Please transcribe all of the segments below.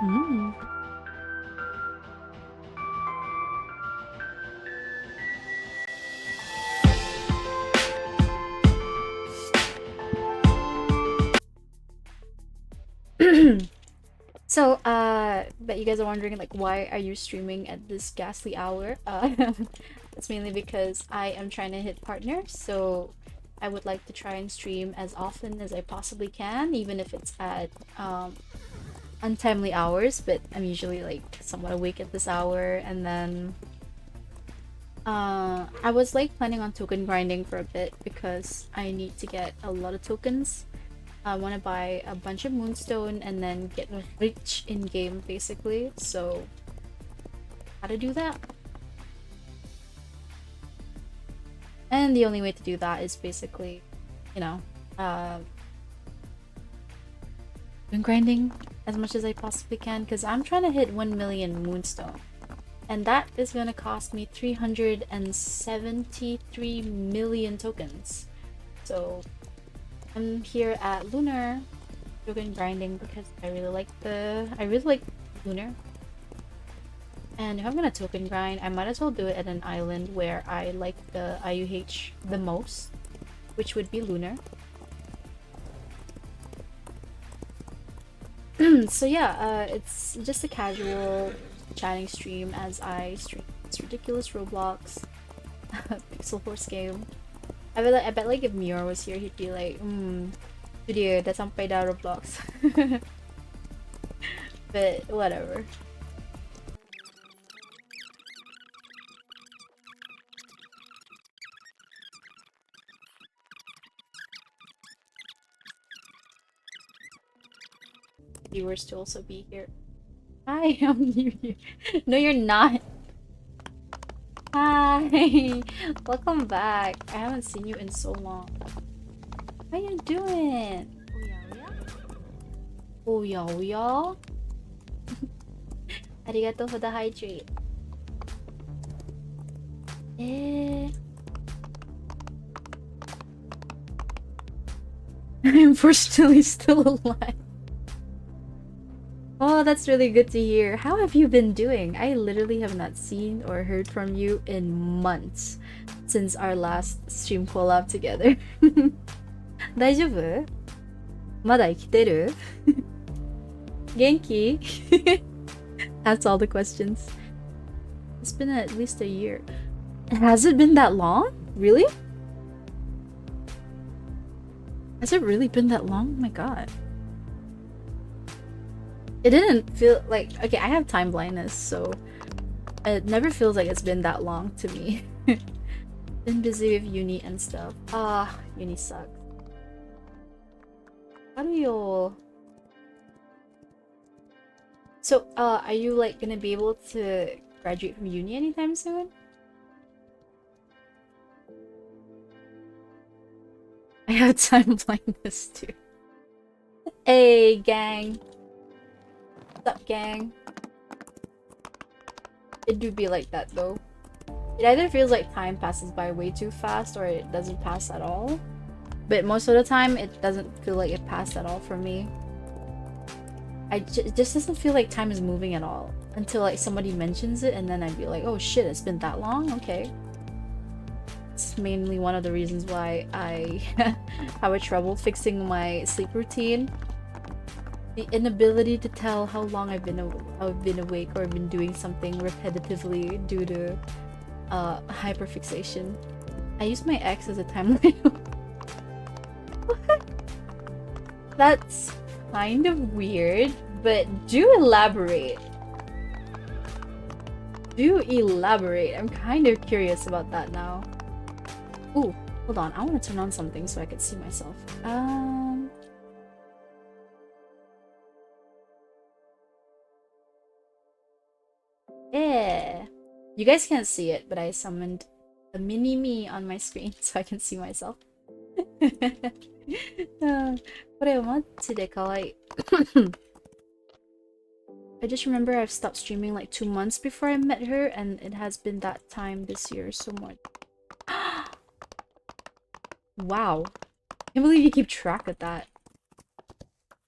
Mm. So, but you guys are wondering, like, why are you streaming at this ghastly hour? It's mainly because I am trying to hit partner, so I would like to try and stream as often as I possibly can, even if it's at untimely hours. But I'm usually like somewhat awake at this hour, and then I was like planning on token grinding for a bit because I need to get a lot of tokens. I want to buy a bunch of moonstone and then get rich in game basically. So how to do that? And the only way to do that is basically, you know, uh, doing grinding as much as I possibly can because I'm trying to hit 1 million moonstone. And that is going to cost me 373 million tokens. So I'm here at Lunar token grinding because I really like Lunar. And if I'm gonna token grind, I might as well do it at an island where I like the IUH the most, which would be Lunar. So yeah, it's just a casual chatting stream as I stream this ridiculous Roblox Pixel Force game. I bet like if Mior was here, he'd be like, video, that's sampai dah Roblox. But whatever. Viewers to also be here. Hi, I'm new here. No, you're not. Hi, welcome back. I haven't seen you in so long. How you doing? Oh yeah, oh yeah. Arigato for the hydrate. Eh. I'm fortunately still alive. Oh, that's really good to hear. How have you been doing? I literally have not seen or heard from you in months since our last stream collab together. 大丈夫？まだ生きてる？元気？ That's all the questions. It's been at least a year. Has it been that long? Really? Has it really been that long? Oh my god. It didn't feel like... Okay, I have time blindness, so... It never feels like it's been that long to me. Been busy with uni and stuff. Ah, uni sucks. How do you... So, are you like gonna be able to graduate from uni anytime soon? I have time blindness too. Hey, gang. What's up, gang? It do be like that though. It either feels like time passes by way too fast or it doesn't pass at all. But most of the time, it doesn't feel like it passed at all for me. It just doesn't feel like time is moving at all until like somebody mentions it, and then I'd be like, oh shit, it's been that long? Okay. It's mainly one of the reasons why I have a trouble fixing my sleep routine. The inability to tell how long I've been awake or been doing something repetitively due to hyperfixation. I use my ex as a timeline. That's kind of weird, but do elaborate. Do elaborate. I'm kind of curious about that now. Ooh, hold on. I want to turn on something so I could see myself. Yeah. You guys can't see it, but I summoned a mini me on my screen so I can see myself. これマジで可愛い I just remember I've stopped streaming like 2 months before I met her, and it has been that time this year so much. Wow. I can't believe you keep track of that.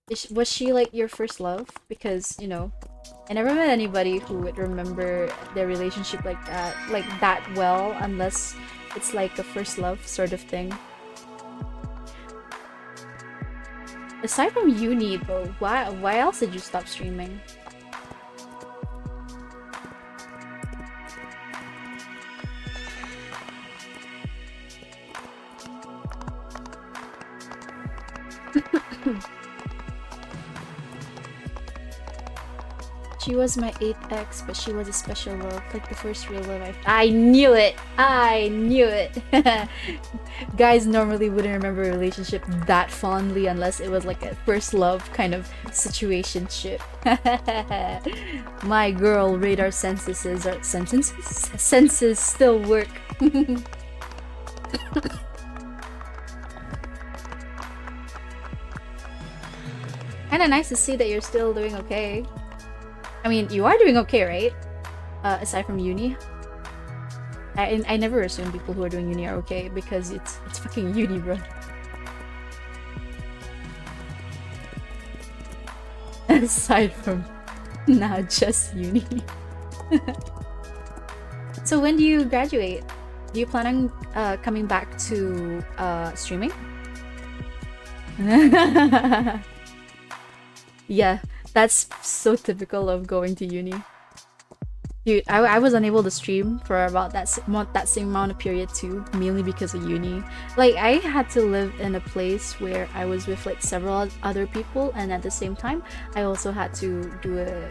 Was she like your first love? Because, I never met anybody who would remember their relationship like that well, unless it's like a first love sort of thing. Aside from uni though, why else did you stop streaming? She was my 8th ex, but she was a special love, like the first real love I knew it! I knew it! Guys normally wouldn't remember a relationship that fondly unless it was like a first love kind of situationship. My girl radar senses still work. Kinda nice to see that you're still doing okay. I mean, you are doing okay, right? Aside from uni. I never assume people who are doing uni are okay because it's fucking uni, bro. Aside from not just uni. So when do you graduate? Do you plan on coming back to streaming? Yeah, that's so typical of going to uni. Dude, I was unable to stream for about that same amount of period too, mainly because of uni. Like, I had to live in a place where I was with like several other people, and at the same time, I also had to do a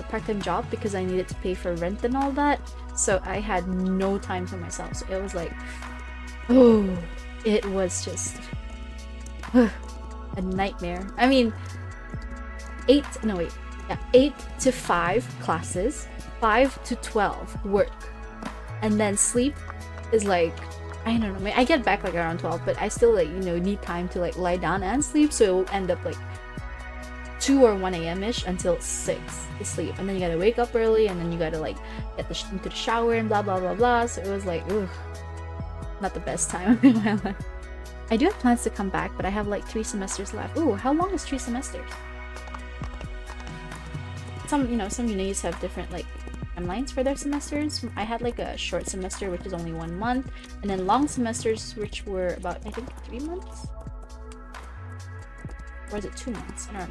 part-time job because I needed to pay for rent and all that. So I had no time for myself. So it was like, oh, it was just a nightmare. I mean, 8 to 5 classes, 5 to 12 work, and then sleep is like, I don't know, I get back like around 12, but I still like, need time to like lie down and sleep, so it will end up like 2 or 1 a.m. ish until 6 to sleep, and then you gotta wake up early, and then you gotta like get into the shower and blah blah blah blah. So it was like, ugh, not the best time in my life. I do have plans to come back, but I have like 3 semesters left. Ooh, how long is 3 semesters? Some unis have different like timelines for their semesters. I had like a short semester, which is only 1 month, and then long semesters, which were about, I think, 3 months? Or is it 2 months? I don't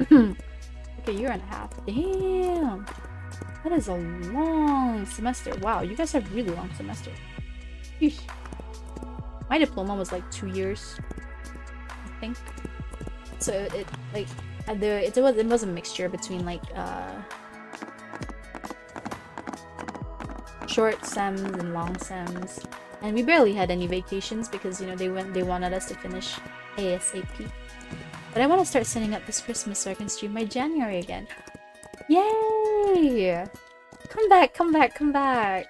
remember. Okay, year and a half. Damn! That is a long semester. Wow, you guys have really long semesters. Yeesh. My diploma was like 2 years, I think. So it like it was a mixture between like short sems and long sems, and we barely had any vacations because they wanted us to finish ASAP. But I want to start setting up this Christmas so I can stream my January again. Yay! Come back, come back, come back!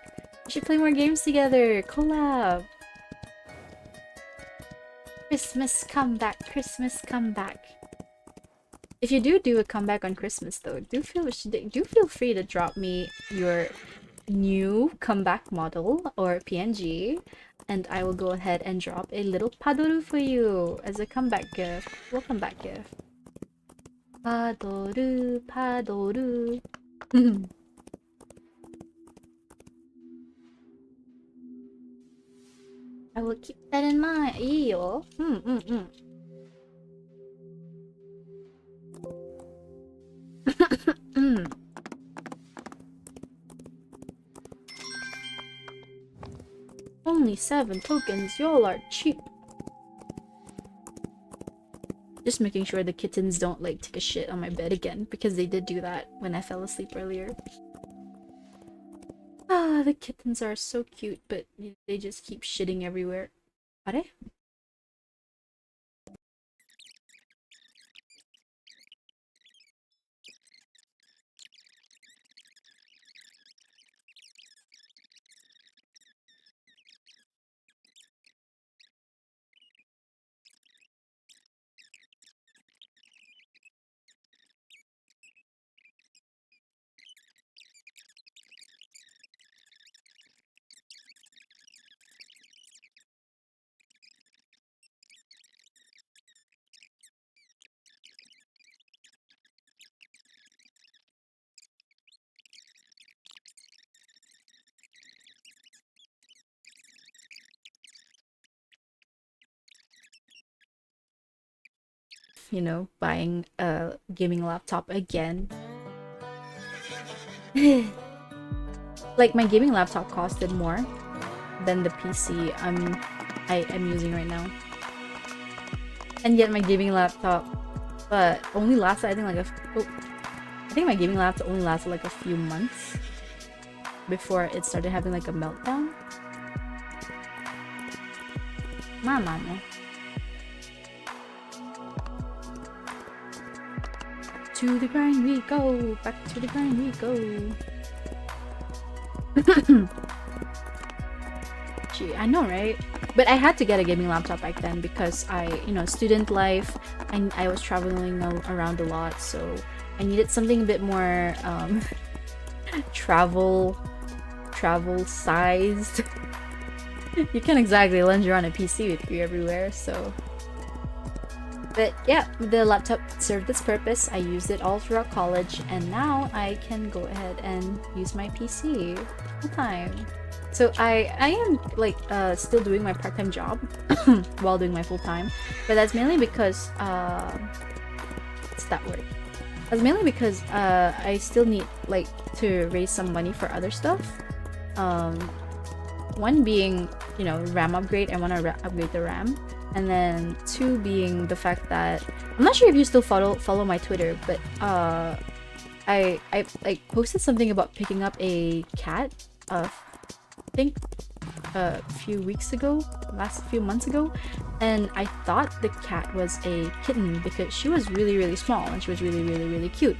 We should play more games together. Collab. Christmas comeback, Christmas comeback. If you do a comeback on Christmas though, do feel free to drop me your new comeback model or PNG, and I will go ahead and drop a little Padoru for you as a comeback gift. Welcome back gift. Padoru, Padoru. I will keep that in mind. Eyo. Only 7 tokens, y'all are cheap. Just making sure the kittens don't like take a shit on my bed again, because they did do that when I fell asleep earlier. Ah, the kittens are so cute, but they just keep shitting everywhere. Are? you know, buying a gaming laptop again. Like my gaming laptop costed more than the PC I am using right now. And yet my gaming laptop only lasted I think like I think my gaming laptop only lasted like a few months before it started having like a meltdown. Mama. To the grind we go, back to the grind we go. Gee, I know, right? But I had to get a gaming laptop back then because student life, and I was traveling around a lot, so I needed something a bit more travel sized. You can't exactly lunge around a PC with you everywhere, so. But yeah, the laptop served its purpose. I used it all throughout college, and now I can go ahead and use my PC full time. So I am like still doing my part-time job while doing my full-time, but that's mainly because what's that word? That's mainly because I still need like to raise some money for other stuff. One being, you know, RAM upgrade. I want to upgrade the RAM. And then two being the fact that I'm not sure if you still follow my Twitter, but I like posted something about picking up a cat. I think a few weeks ago, last few months ago, and I thought the cat was a kitten because she was really small and she was really cute.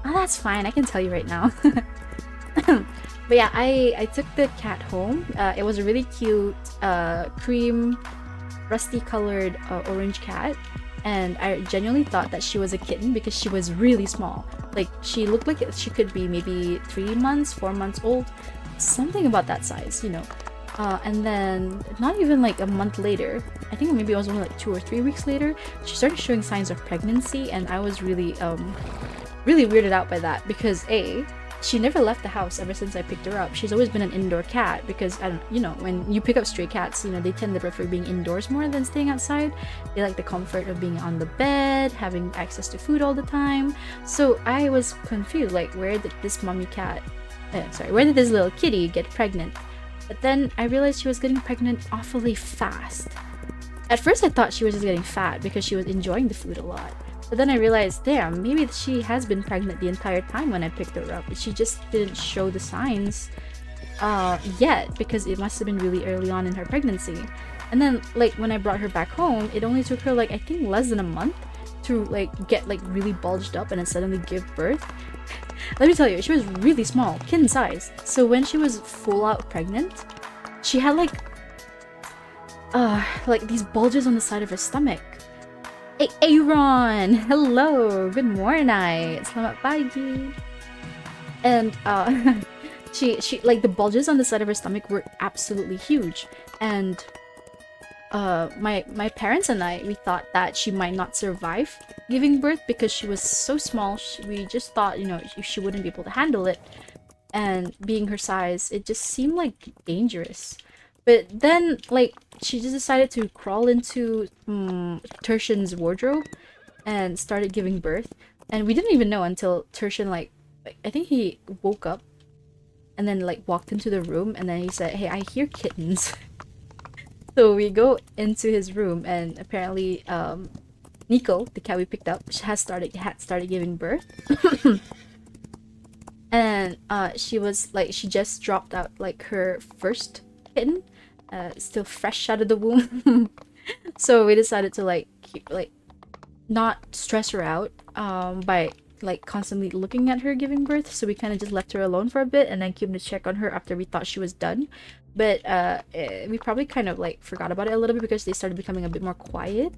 Oh, that's fine. I can tell you right now. But yeah, I took the cat home. It was a really cute cream rusty colored orange cat, and I genuinely thought that she was a kitten because she was really small. Like she looked like she could be maybe 3 months, 4 months old, something about that size, you know. And then not even like a month later, I think maybe it was only like 2 or 3 weeks later, she started showing signs of pregnancy, and I was really weirded out by that because she never left the house ever since I picked her up. She's always been an indoor cat because when you pick up stray cats, you know, they tend to prefer being indoors more than staying outside. They like the comfort of being on the bed, having access to food all the time. So I was confused, like where did this where did this little kitty get pregnant? But then I realized she was getting pregnant awfully fast. At first I thought she was just getting fat because she was enjoying the food a lot. But then I realized, damn, maybe she has been pregnant the entire time when I picked her up. She just didn't show the signs yet because it must have been really early on in her pregnancy. And then like when I brought her back home, it only took her like I think less than a month to like get like really bulged up and then suddenly give birth. Let me tell you, she was really small, kitten size. So when she was full out pregnant, she had like these bulges on the side of her stomach. Hey, Aaron! Hello! Good morning! Selamat pagi! And, she like, the bulges on the side of her stomach were absolutely huge. And, my parents and I, we thought that she might not survive giving birth because she was so small. We just thought, you know, she wouldn't be able to handle it. And being her size, it just seemed, like, dangerous. But then, like, she just decided to crawl into Tertian's wardrobe and started giving birth. And we didn't even know until Tertian, like I think he woke up and then, like, walked into the room and then he said, "Hey, I hear kittens." So we go into his room and apparently, Nico, the cat we picked up, had started giving birth. And, she just dropped out, like, her first kitten. Still fresh out of the womb. So we decided to not stress her out by like constantly looking at her giving birth. So we kind of just left her alone for a bit and then came to check on her after we thought she was done. But we probably kind of like forgot about it a little bit because they started becoming a bit more quiet.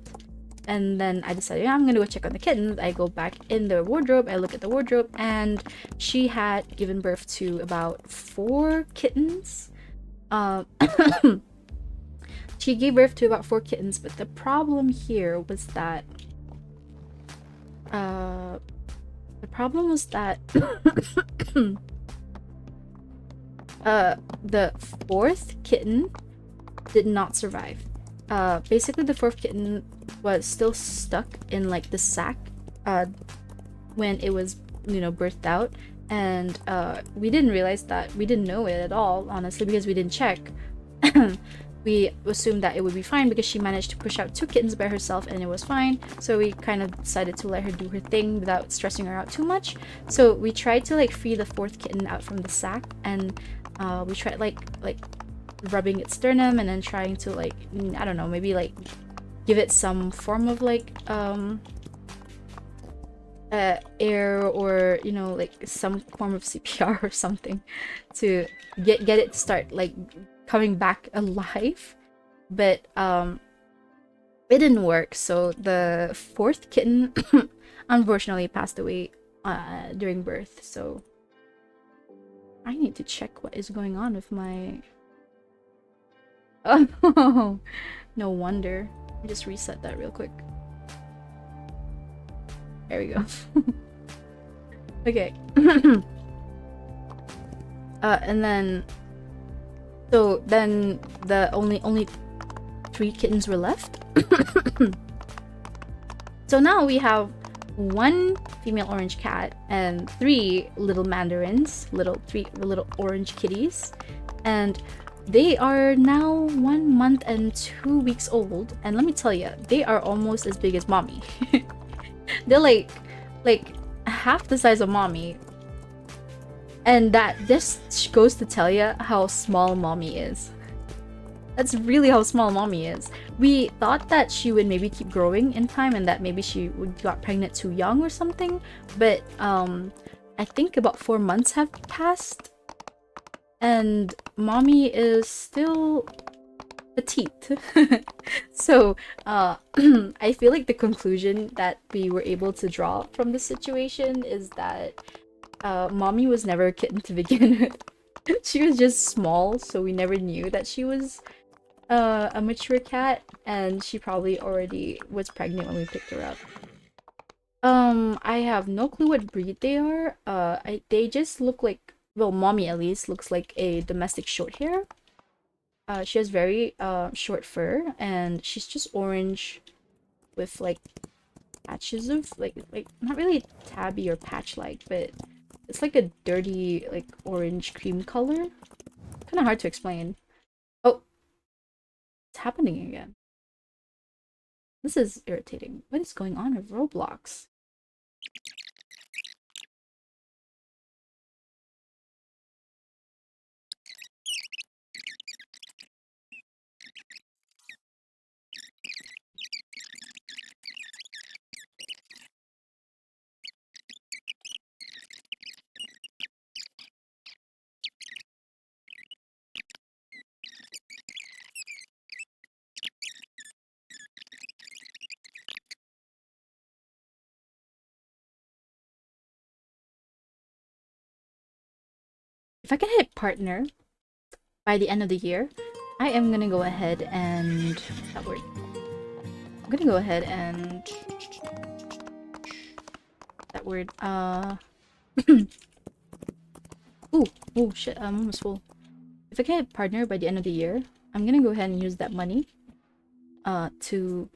And then I decided, yeah, I'm gonna go check on the kittens. I go back in the wardrobe, I look at the wardrobe, and she had given birth to about 4 kittens. She gave birth to about 4 kittens, but the problem here was that the 4th kitten did not survive. basically the fourth kitten was still stuck in like the sack when it was, you know, birthed out, and we didn't realize that. We didn't know it at all, honestly, because we didn't check. We assumed that it would be fine because she managed to push out 2 kittens by herself and it was fine, so we kind of decided to let her do her thing without stressing her out too much. So we tried to like free the 4th kitten out from the sack, and we tried like rubbing its sternum and then trying to like, I don't know, maybe like give it some form of like air, or you know, like some form of CPR or something to get it to start like coming back alive. But it didn't work, so the 4th kitten unfortunately passed away during birth. So I need to check what is going on with my oh no wonder. Let me just reset that real quick. There we go. Okay. And then so then the only 3 kittens were left. So now we have 1 female orange cat and 3 little mandarins, 3 little orange kitties, and they are now 1 month and 2 weeks old. And let me tell you, they are almost as big as mommy. They're like half the size of mommy. And that just goes to tell you how small mommy is. That's really how small mommy is. We thought that she would maybe keep growing in time and that maybe she got pregnant too young or something. But I think about 4 months have passed. And mommy is still petite. So I feel like the conclusion that we were able to draw from this situation is that mommy was never a kitten to begin with. She was just small, so we never knew that she was a mature cat, and she probably already was pregnant when we picked her up. I have no clue what breed they are. They just look like, well, mommy at least looks like a domestic short hair. She has very short fur, and she's just orange with like patches of like not really tabby or patch like, but it's like a dirty like orange cream color. Kind of hard to explain. Oh, it's happening again. This is irritating. What is going on with Roblox? If I can hit partner by the end of the year, I am gonna go ahead and that word. I'm gonna go ahead and that word. Oh shit! I'm almost full. If I can hit partner by the end of the year, I'm gonna go ahead and use that money, to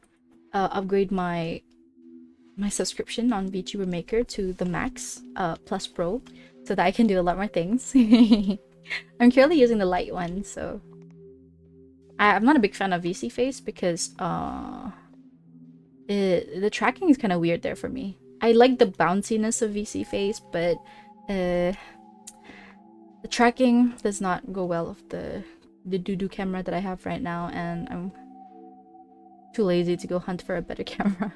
upgrade my subscription on VTuber Maker to the Max, Plus Pro, so that I can do a lot more things. I'm currently using the light one, so I'm not a big fan of VC Face because the tracking is kind of weird there for me. I like the bounciness of VC Face, but the tracking does not go well with the doo-doo camera that I have right now, and I'm too lazy to go hunt for a better camera.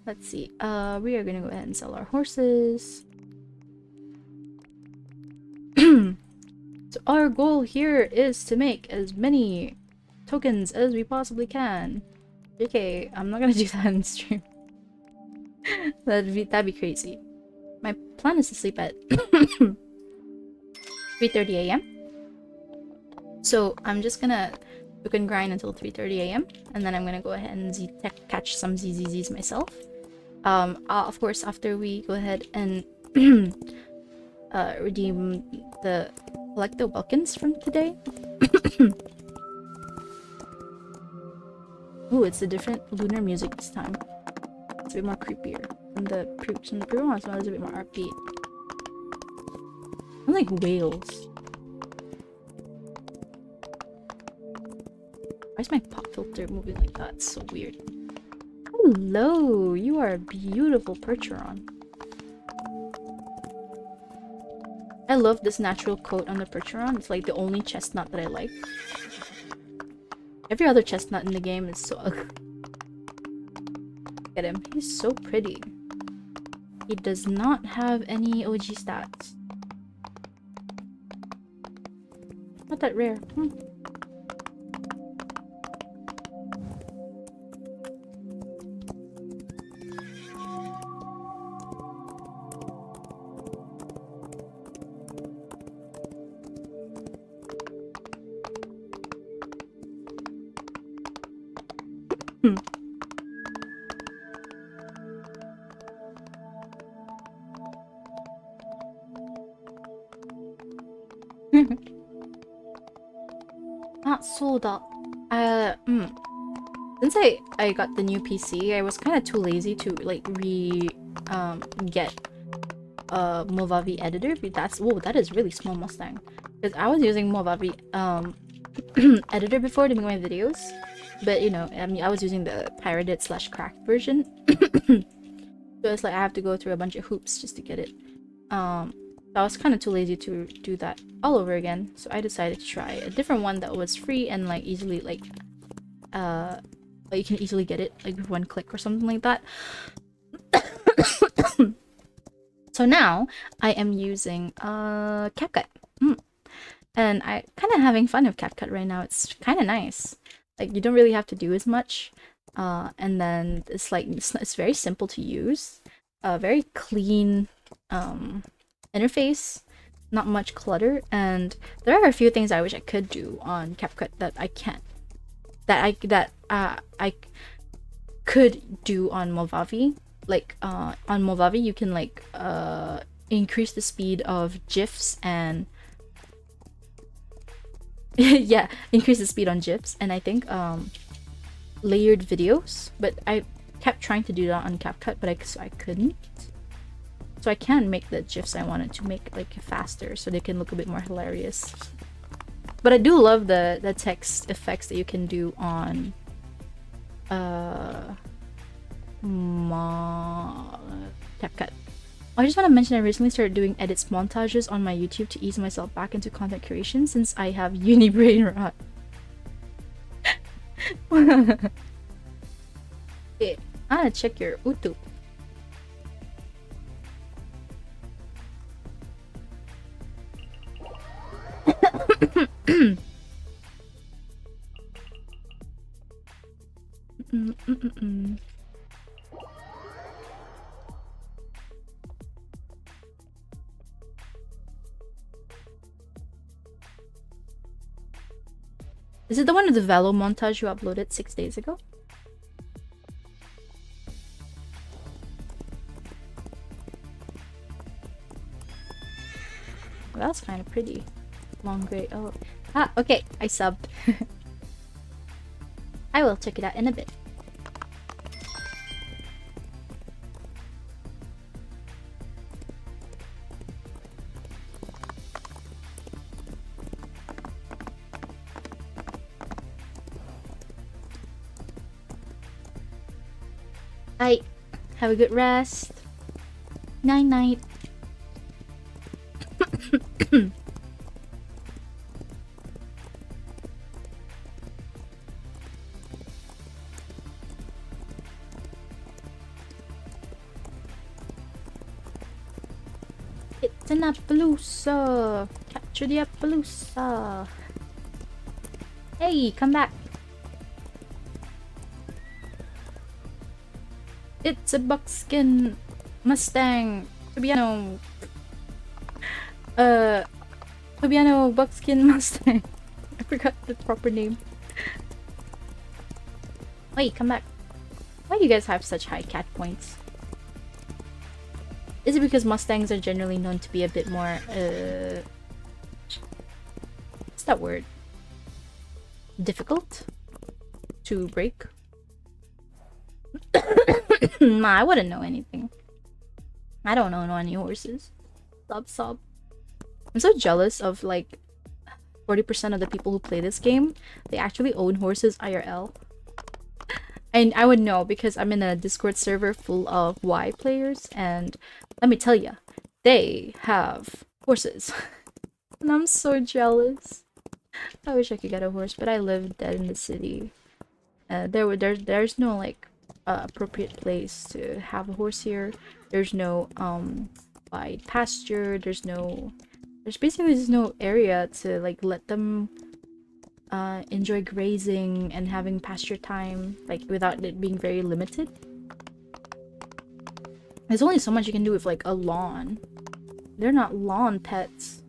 Let's see. We are gonna go ahead and sell our horses. So our goal here is to make as many tokens as we possibly can. Okay, I'm not gonna do that in stream. that'd be crazy. My plan is to sleep at 3:30 a.m. So I'm just gonna cook and grind until 3:30 a.m. and then I'm gonna go ahead and catch some ZZZs myself. Of course, after we go ahead and redeem collect the Welkins from today. Ooh, it's a different lunar music this time. It's a bit more creepier. And the previous one was a bit more upbeat. I like whales. Why is my pop filter moving like that? It's so weird. Hello, you are a beautiful Percheron. I love this natural coat on the Percheron. It's like the only chestnut that I like. Every other chestnut in the game is so ugly. Look at him. He's so pretty. He does not have any OG stats. Not that rare. Soda. Since I got the new PC, I was kind of too lazy to like get a Movavi editor. But that is really small Mustang. Because I was using Movavi editor before to make my videos, but you know, I mean, I was using the pirated / cracked version. So it's like I have to go through a bunch of hoops just to get it. I was kind of too lazy to do that all over again, so I decided to try a different one that was free and like easily like you can easily get it like with one click or something like that. So now I am using CapCut. And I kind of having fun with CapCut right now. It's kind of nice. Like you don't really have to do as much, and then it's like it's very simple to use, very clean interface, not much clutter, and there are a few things I wish I could do on CapCut that I can't. That I could do on Movavi. Like on Movavi, you can like increase the speed of GIFs and yeah, increase the speed on GIFs, and I think layered videos. But I kept trying to do that on CapCut, but I couldn't. So I can make the GIFs I wanted to make like faster, so they can look a bit more hilarious. But I do love the text effects that you can do on CapCut. I just want to mention I recently started doing edits montages on my YouTube to ease myself back into content creation since I have uni brain rot. Okay, I'm gonna check your YouTube. Is it the one of the Velo montage you uploaded 6 days ago? Well, that's kind of pretty. Long gray. Oh. Ah, okay. I subbed. I will check it out in a bit. Bye. Have a good rest. Night night. It's an Appaloosa. Capture the Appaloosa. Hey, come back. It's a buckskin Mustang. Tobiano buckskin Mustang. I forgot the proper name. Wait, come back. Why do you guys have such high cat points? Is it because Mustangs are generally known to be a bit more what's that word? Difficult to break? Nah, I wouldn't know anything. I don't know any horses. Sob. I'm so jealous of like 40% of the people who play this game. They actually own horses IRL. And I would know because I'm in a Discord server full of Y players, and let me tell you, they have horses. And I'm so jealous. I wish I could get a horse, but I live dead in the city. There's no like appropriate place to have a horse here. There's no wide pasture. There's basically just no area to like let them enjoy grazing and having pasture time, like without it being very limited. There's only so much you can do with like a lawn. They're not lawn pets.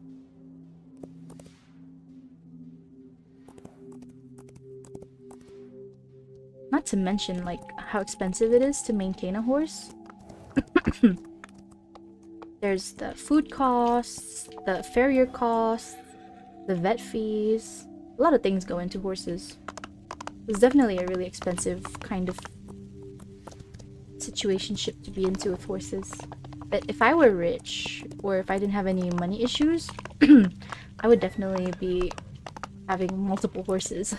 Not to mention like how expensive it is to maintain a horse. There's the food costs, the farrier costs, the vet fees. A lot of things go into horses. It's definitely a really expensive kind of situationship to be into with horses. But if I were rich, or if I didn't have any money issues, I would definitely be having multiple horses.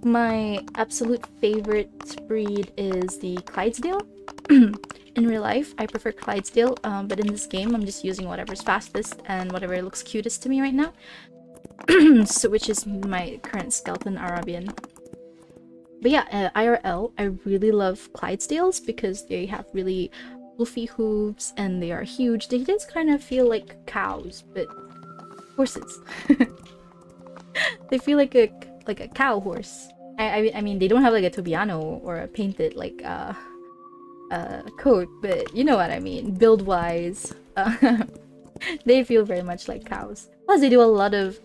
My absolute favorite breed is the Clydesdale. In real life, I prefer Clydesdale, but in this game, I'm just using whatever's fastest and whatever looks cutest to me right now. So, which is my current skeleton Arabian. But yeah, IRL, I really love Clydesdales because they have really fluffy hooves and they are huge. They just kind of feel like cows, but horses. They feel like a cow horse. I mean, they don't have like a Tobiano or a painted like coat, but you know what I mean. Build wise, they feel very much like cows. Plus, they do a lot of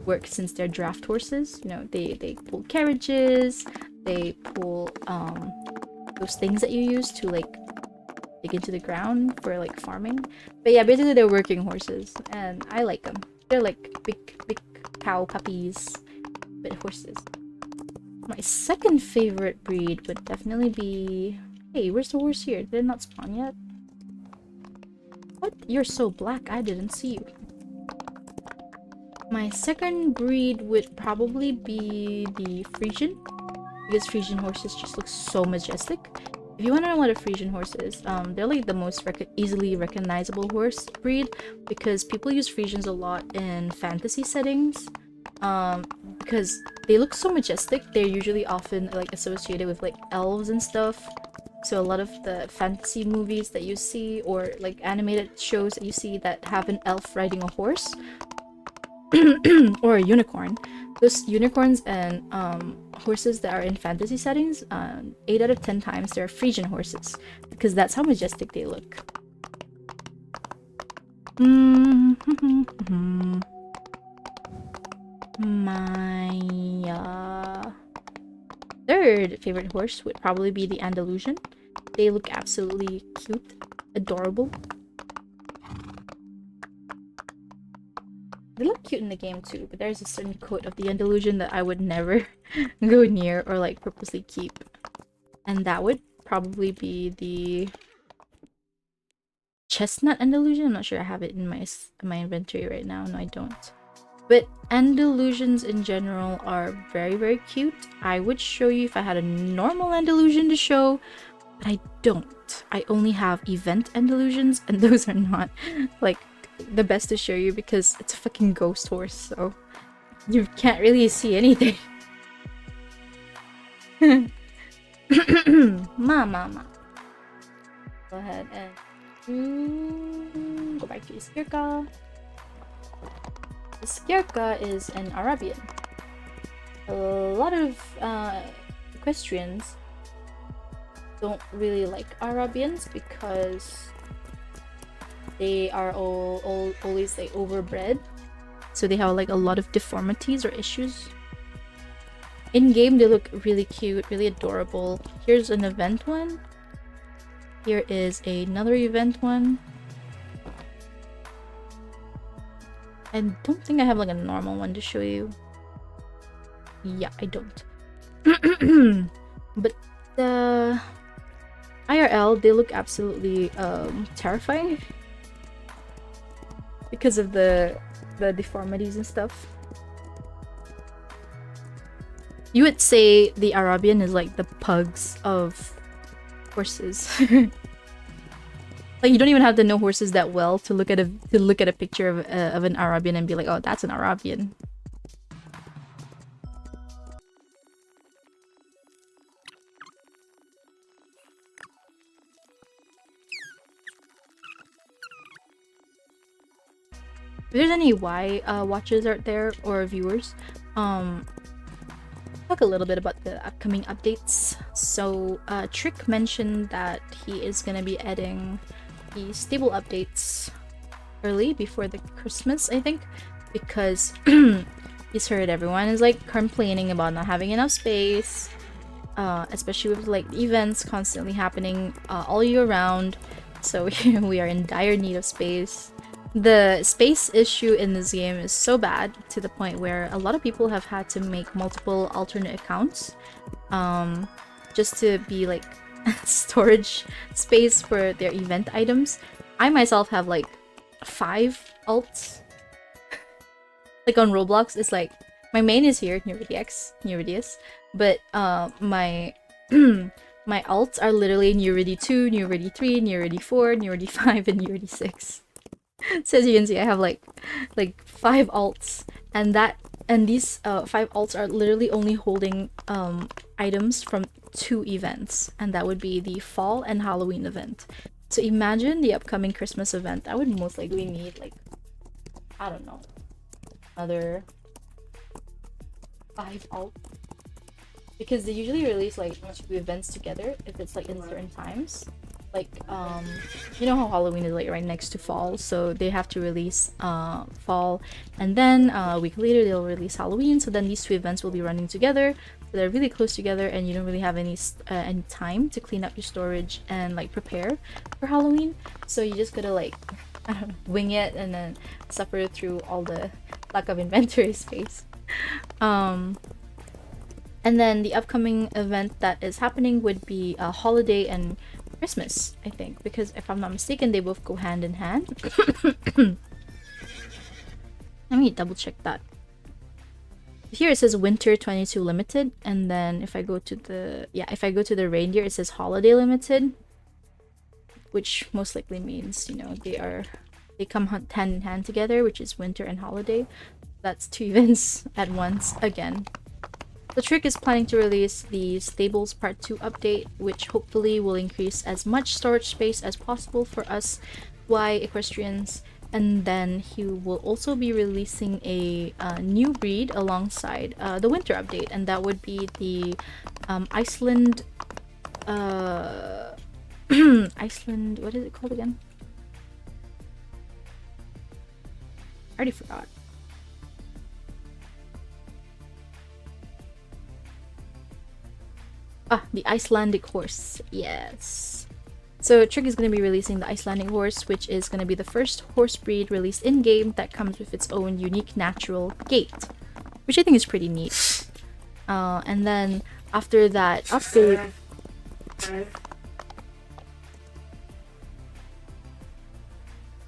work since they're draft horses. You know, they pull carriages, they pull those things that you use to like dig into the ground for like farming. But yeah, basically they're working horses, and I like them. They're like big cow puppies, but horses. My second favorite breed would definitely be... Hey, where's the horse here? Did it not spawn yet? What? You're so black, I didn't see you. My second breed would probably be the Frisian, because Frisian horses just look so majestic. If you want to know what a Frisian horse is, they're like the most easily recognizable horse breed because people use Frisians a lot in fantasy settings. Because they look so majestic, they're usually often like associated with like elves and stuff. So a lot of the fantasy movies that you see, or like animated shows that you see that have an elf riding a horse or a unicorn, those unicorns and horses that are in fantasy settings, 8 out of 10 times they're Frisian horses because that's how majestic they look. My third favorite horse would probably be the Andalusian. They look absolutely cute, adorable. They look cute in the game too, but there's a certain coat of the Andalusian that I would never go near or like purposely keep. And that would probably be the chestnut Andalusian. I'm not sure I have it in my inventory right now. No, I don't. But Andalusians in general are very cute. I would show you if I had a normal Andalusian to show, but I don't. I only have event Andalusians, and those are not like the best to show you because it's a fucking ghost horse, so you can't really see anything. Ma. Go ahead and go back to Iskirka. Iskirka is an Arabian. A lot of equestrians don't really like Arabians because they are always like overbred, so they have like a lot of deformities or issues. In game they look really cute, really adorable. Here's an event one. Here is another event one. I don't think I have like a normal one to show you. Yeah, I don't. But the IRL, they look absolutely terrifying because of the deformities and stuff. You would say the Arabian is like the pugs of horses. Like you don't even have to know horses that well to look at a picture of an Arabian and be like, oh, that's an Arabian. If there's any Y watchers out there or viewers, talk a little bit about the upcoming updates. So Trick mentioned that he is gonna be adding the stable updates early before the Christmas, I think, because he's heard everyone is like complaining about not having enough space, especially with like events constantly happening all year round. So we are in dire need of space. The space issue in this game is so bad to the point where a lot of people have had to make multiple alternate accounts just to be like storage space for their event items. I myself have like 5 alts. Like on Roblox, it's like my main is here, Neuridius, but my my alts are literally Neuridi 2, Neuridi 3, Neuridi 4, Neuridi 5, and Neuridi 6. So as you can see, I have like 5 alts, and these 5 alts are literally only holding items from 2 events, and that would be the fall and Halloween event. So imagine the upcoming Christmas event. I would most likely need like, I don't know, another 5 alts, because they usually release like 2 events together if it's like in certain times. Like you know how Halloween is like right next to fall, so they have to release fall, and then a week later they'll release Halloween. So then these 2 events will be running together, so they're really close together, and you don't really have any time to clean up your storage and like prepare for Halloween. So you just gotta like, I don't know, wing it and then suffer through all the lack of inventory space. And then the upcoming event that is happening would be a holiday and Christmas, I think, because if I'm not mistaken, they both go hand in hand. Let me double check that. Here it says Winter 22 Limited, and then if I go to the reindeer, it says Holiday Limited, which most likely means, you know, they come hand in hand together, which is winter and holiday. That's 2 events at once again. The Trick is planning to release the Stables Part 2 update, which hopefully will increase as much storage space as possible for us Y equestrians, and then he will also be releasing a new breed alongside the winter update, and that would be the Iceland Iceland, what is it called again? I already forgot. The Icelandic horse. Yes. So Trick is going to be releasing the Icelandic horse, which is going to be the first horse breed released in-game that comes with its own unique natural gait, which I think is pretty neat. And then after that update...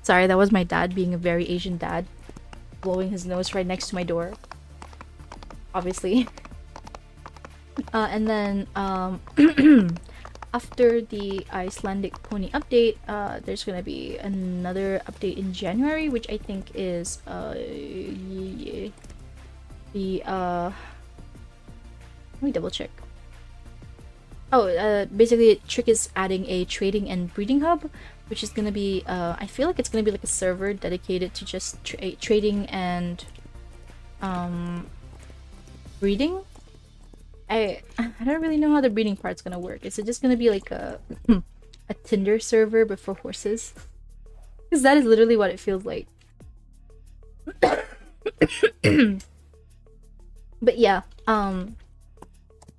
Sorry, that was my dad being a very Asian dad, blowing his nose right next to my door. Obviously. And then after the Icelandic pony update, there's gonna be another update in January, which I think is let me double check. Basically Trick is adding a trading and breeding hub, which is gonna be I feel like it's gonna be like a server dedicated to just trading and breeding. I don't really know how the breeding part's gonna work. Is it just gonna be like a Tinder server but for horses? Because that is literally what it feels like. But yeah,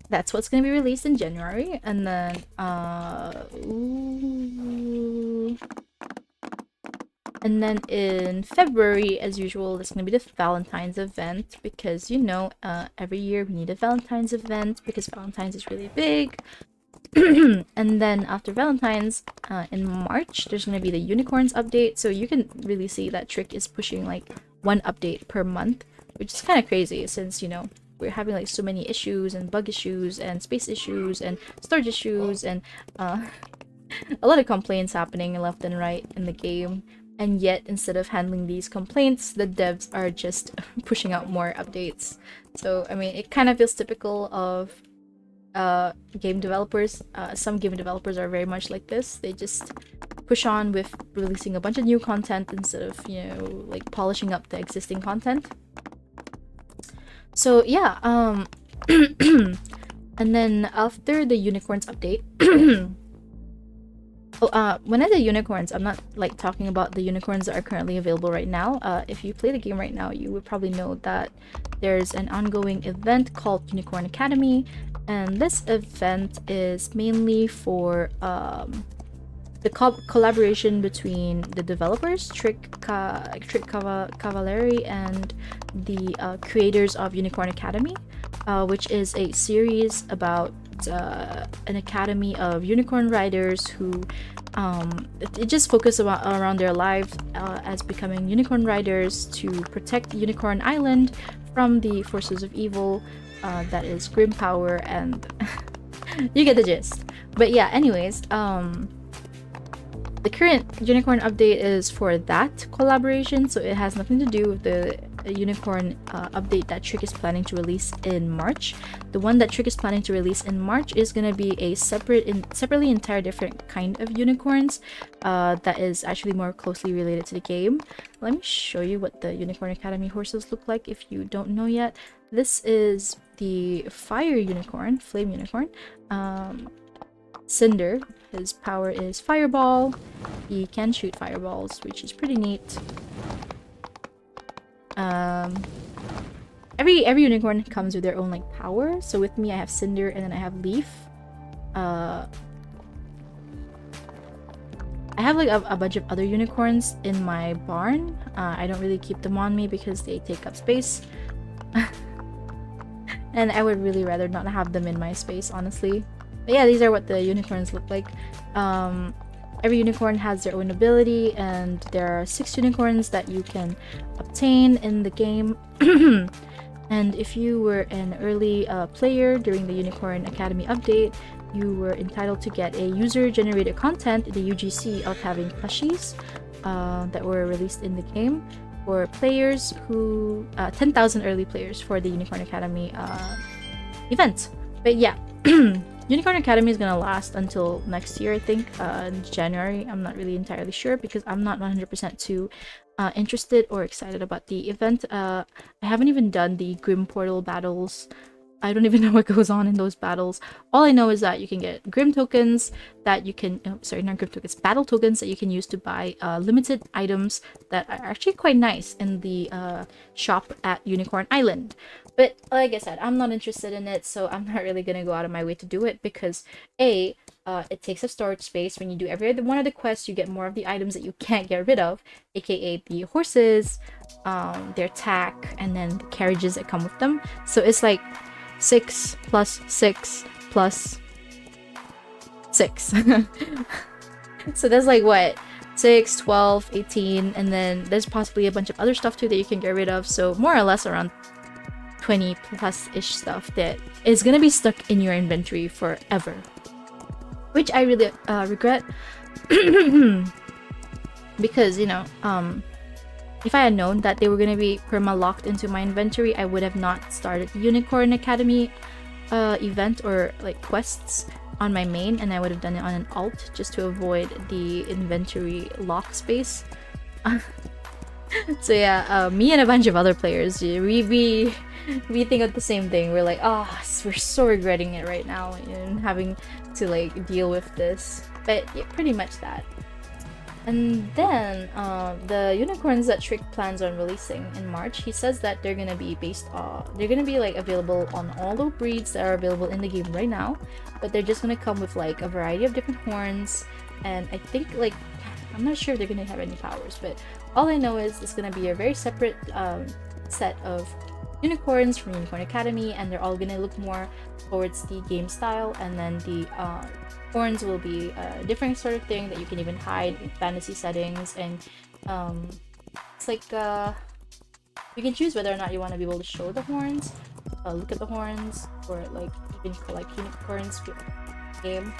that's what's gonna be released in January, and then And then in February, as usual, there's gonna be the Valentine's event because every year we need a Valentine's event because Valentine's is really big. And then after Valentine's, in March, there's gonna be the Unicorns update. So you can really see that Trick is pushing like one update per month, which is kind of crazy since we're having like so many issues and bug issues and space issues and storage issues and a lot of complaints happening left and right in the game. And yet, instead of handling these complaints, the devs are just pushing out more updates. So, I mean, it kind of feels typical of game developers. Some game developers are very much like this. They just push on with releasing a bunch of new content instead of, like polishing up the existing content. So, yeah, and then after the Unicorns update, when I say unicorns, I'm not like talking about the unicorns that are currently available right now. If you play the game right now, you would probably know that there's an ongoing event called Unicorn Academy, and this event is mainly for the collaboration between the developers, Trick Cavallari, and the creators of Unicorn Academy, which is a series about an academy of unicorn riders who it just focuses around their lives as becoming unicorn riders to protect Unicorn Island from the forces of evil, that is Grim Power, and you get the gist. But yeah, anyways, the current Unicorn update is for that collaboration, so it has nothing to do with the Unicorn update that Trick is planning to release in March. The one that Trick is planning to release in March is going to be a separately entire different kind of unicorns that is actually more closely related to the game. Let me show you what the Unicorn Academy horses look like if you don't know yet. This is the Fire Unicorn, Flame Unicorn. Cinder, his power is Fireball. He can shoot fireballs, which is pretty neat. Every unicorn comes with their own like power. So with me, I have Cinder, and then I have Leaf. I have like a bunch of other unicorns in my barn. I don't really keep them on me because they take up space. And I would really rather not have them in my space, honestly. But yeah, these are what the unicorns look like. Every unicorn has their own ability, and there are 6 unicorns that you can obtain in the game. And if you were an early player during the Unicorn Academy update, you were entitled to get a user-generated content, the UGC, of having plushies that were released in the game for players who 10,000 early players for the Unicorn Academy event. But yeah, Unicorn Academy is gonna last until next year, I think, in January. I'm not really entirely sure because I'm not 100% too interested or excited about the event. I haven't even done the Grim Portal battles. I don't even know what goes on in those battles. All I know is that you can get Grim tokens that you can, sorry, not Grim tokens, battle tokens that you can use to buy limited items that are actually quite nice in the shop at Unicorn Island. But like I said, I'm not interested in it, so I'm not really gonna go out of my way to do it because A, it takes up storage space. When you do every one of the quests, you get more of the items that you can't get rid of, aka the horses, their tack, and then the carriages that come with them. So it's like 6 plus 6 plus 6. So that's like what? 6, 12, 18, and then there's possibly a bunch of other stuff too that you can get rid of. So more or less around 20 plus-ish stuff that is gonna be stuck in your inventory forever. Which I really regret. Because, if I had known that they were going to be perma-locked into my inventory, I would have not started the Unicorn Academy event or like quests on my main, and I would have done it on an alt just to avoid the inventory lock space. So yeah, me and a bunch of other players, we think of the same thing. We're like, we're so regretting it right now and having to like deal with this. But yeah, pretty much that. And then the unicorns that Trick plans on releasing in March, he says that they're gonna be they're gonna be like available on all the breeds that are available in the game right now, but they're just gonna come with like a variety of different horns. And I think like I'm not sure if they're gonna have any powers, but all I know is it's gonna be a very separate set of unicorns from Unicorn Academy, and they're all gonna look more towards the game style, and then the horns will be a different sort of thing that you can even hide in fantasy settings, and it's like you can choose whether or not you want to be able to show the horns, look at the horns, or like even collect unicorns game.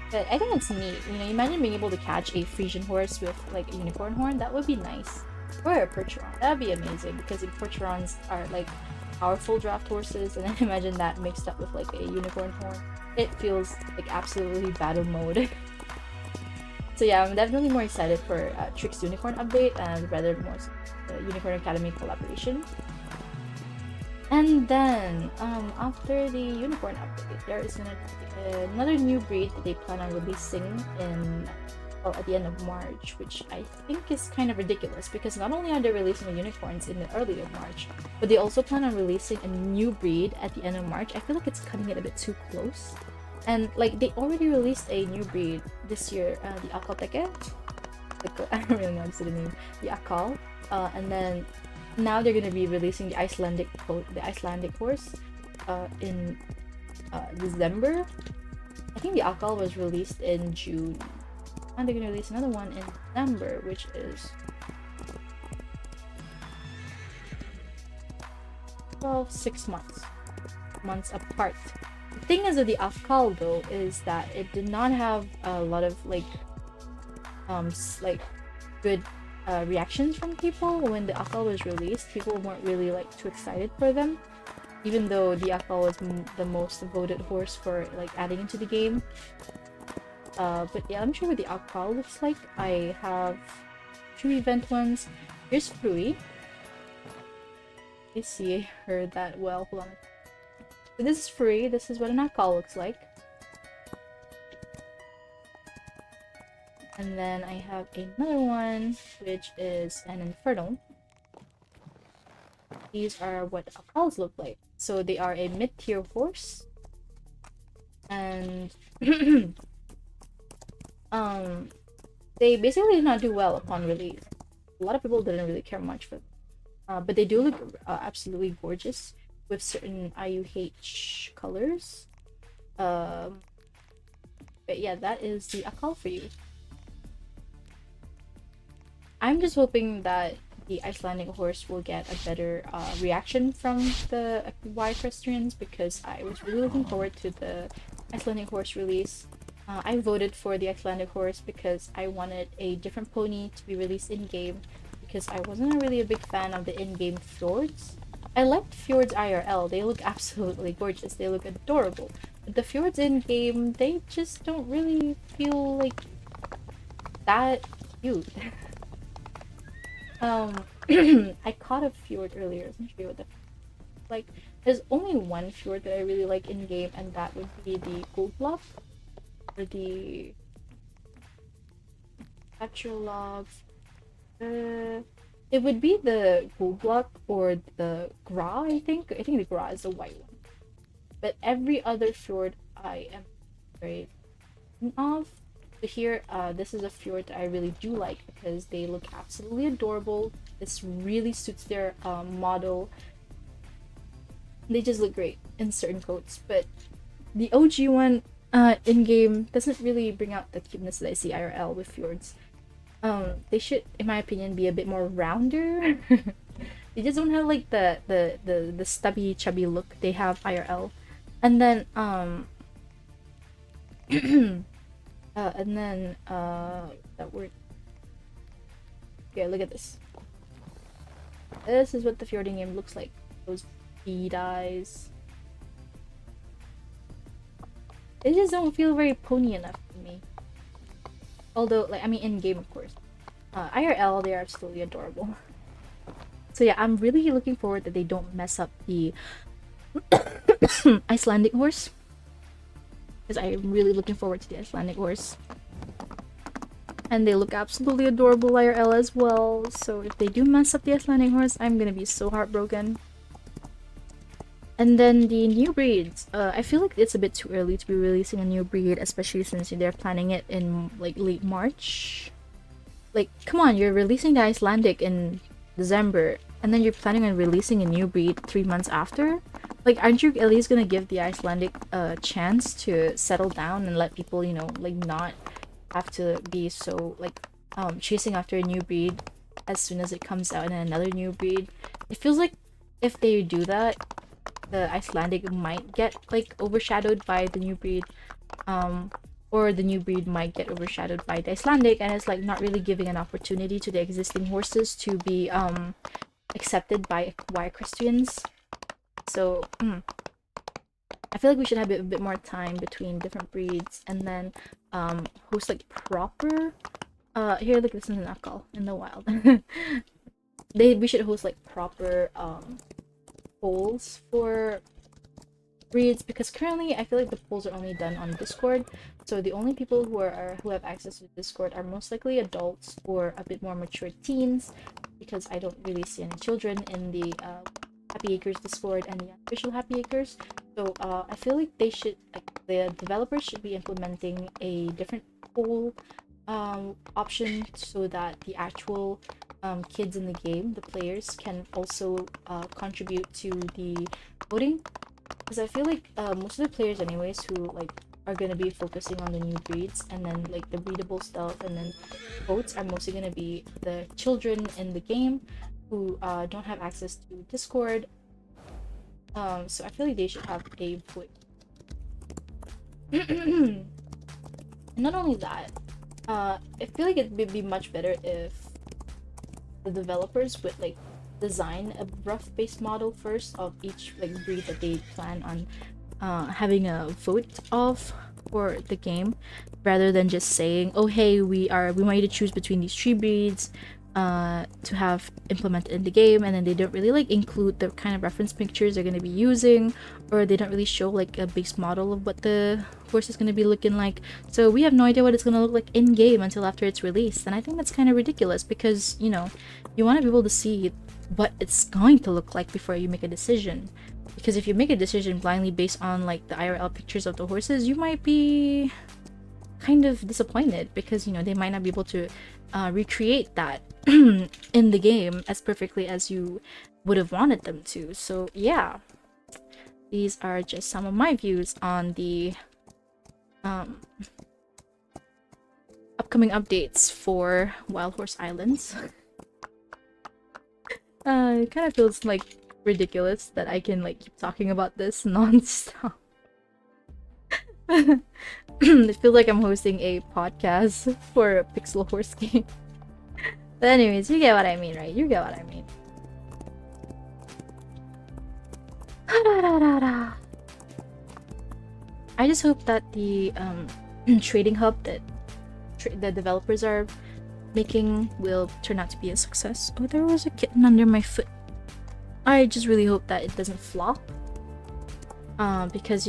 But I think it's neat. You know, imagine being able to catch a Frisian horse with like a unicorn horn. That would be nice. Or a Percheron. That would be amazing because the Percherons are like powerful draft horses, and then imagine that mixed up with like a unicorn horn. It feels like absolutely battle mode. So yeah, I'm definitely more excited for Trix Unicorn update and rather more Unicorn Academy collaboration. And then after the Unicorn update, there is gonna be another new breed that they plan on releasing in at the end of March, which I think is kind of ridiculous because not only are they releasing the unicorns in the early of March, but they also plan on releasing a new breed at the end of March. I feel like it's cutting it a bit too close. And like they already released a new breed this year, the Akalteke. I don't really know what's the name. The Akal. And then now they're gonna be releasing the Icelandic horse in December. I think the Akal was released in June. And they're gonna release another one in December, which is 6 months apart. The thing is with the Akal though is that it did not have a lot of like good reactions from people when the Akal was released. People weren't really like too excited for them, even though the Akal was the most voted horse for like adding into the game. But yeah, I'm sure what the Akal looks like. I have 2 event ones. Here's Frui. I see her that well. Hold on. So this is Frui. This is what an Akal looks like. And then I have another one, which is an Infernal. These are what Akals look like. So they are a mid-tier horse. And they basically did not do well upon release. A lot of people didn't really care much for them. But they do look absolutely gorgeous with certain IUH colors. But yeah, that is the Akal for you. I'm just hoping that the Icelandic horse will get a better reaction from the Y equestrians, because I was really looking forward to the Icelandic horse release. I voted for the Icelandic horse because I wanted a different pony to be released in-game, because I wasn't really a big fan of the in-game fjords. I liked fjords IRL, they look absolutely gorgeous, they look adorable. But the fjords in-game, they just don't really feel like that cute. I caught a fjord earlier. Let me show you what like. There's only one fjord that I really like in game, and that would be the Goldblock, or the Petrolog. It would be the Goldblock or the Gra. I think the Gra is the white one. But every other fjord I am very of. So here, this is a fjord that I really do like because they look absolutely adorable. This really suits their model. They just look great in certain coats, but the OG one in-game doesn't really bring out the cuteness that I see IRL with fjords. They should, in my opinion, be a bit more rounder. They just don't have like the stubby, chubby look they have IRL. And then that word. Okay, look at this. This is what the fjording game looks like. Those bead eyes. They just don't feel very pony enough to me. Although, like, I mean, in game, of course. IRL, they are absolutely adorable. So yeah, I'm really looking forward that they don't mess up the Icelandic horse, because I'm really looking forward to the Icelandic horse. And they look absolutely adorable IRL as well, so if they do mess up the Icelandic horse, I'm gonna be so heartbroken. And then the new breeds. I feel like it's a bit too early to be releasing a new breed, especially since they're planning it in like late March. Like, come on, you're releasing the Icelandic in December, and then you're planning on releasing a new breed 3 months after? Like, aren't you at least gonna give the Icelandic a chance to settle down and let people, like not have to be so like chasing after a new breed as soon as it comes out and another new breed? It feels like if they do that, the Icelandic might get like overshadowed by the new breed, um, or the new breed might get overshadowed by the Icelandic, and it's like not really giving an opportunity to the existing horses to be accepted by equestrians. So I feel like we should have a bit more time between different breeds, and then host like proper. Here, look, this is an akal in the wild. We should host like proper polls for breeds, because currently I feel like the polls are only done on Discord. So the only people who have access to Discord are most likely adults or a bit more mature teens, because I don't really see any children in the Happy Acres Discord and the official Happy Acres. So I feel like the developers should be implementing a different poll option, so that the actual kids in the game, the players, can also contribute to the voting. Because I feel like most of the players anyways who like are gonna be focusing on the new breeds and then like the breedable stuff and then votes are mostly gonna be the children in the game who don't have access to Discord. So I feel like they should have a voice. And not only that, I feel like it would be much better if the developers would like design a rough base model first of each like breed that they plan on having a vote of for the game, rather than just saying, oh hey, we want you to choose between these three breeds to have implemented in the game, and then they don't really like include the kind of reference pictures they're going to be using, or they don't really show like a base model of what the horse is going to be looking like. So we have no idea what it's going to look like in game until after it's released, and I think that's kind of ridiculous, because you want to be able to see what it's going to look like before you make a decision. Because if you make a decision blindly based on like the IRL pictures of the horses, you might be kind of disappointed, because they might not be able to recreate that in the game as perfectly as you would have wanted them to. So yeah, these are just some of my views on the upcoming updates for Wild Horse Islands. It kind of feels like ridiculous that I can like keep talking about this non-stop. It feels like I'm hosting a podcast for a Pixel Horse game. But anyways, you get what I mean, right? You get what I mean. I just hope that the trading hub that the developers are making will turn out to be a success. Oh, there was a kitten under my foot. I just really hope that it doesn't flop. Because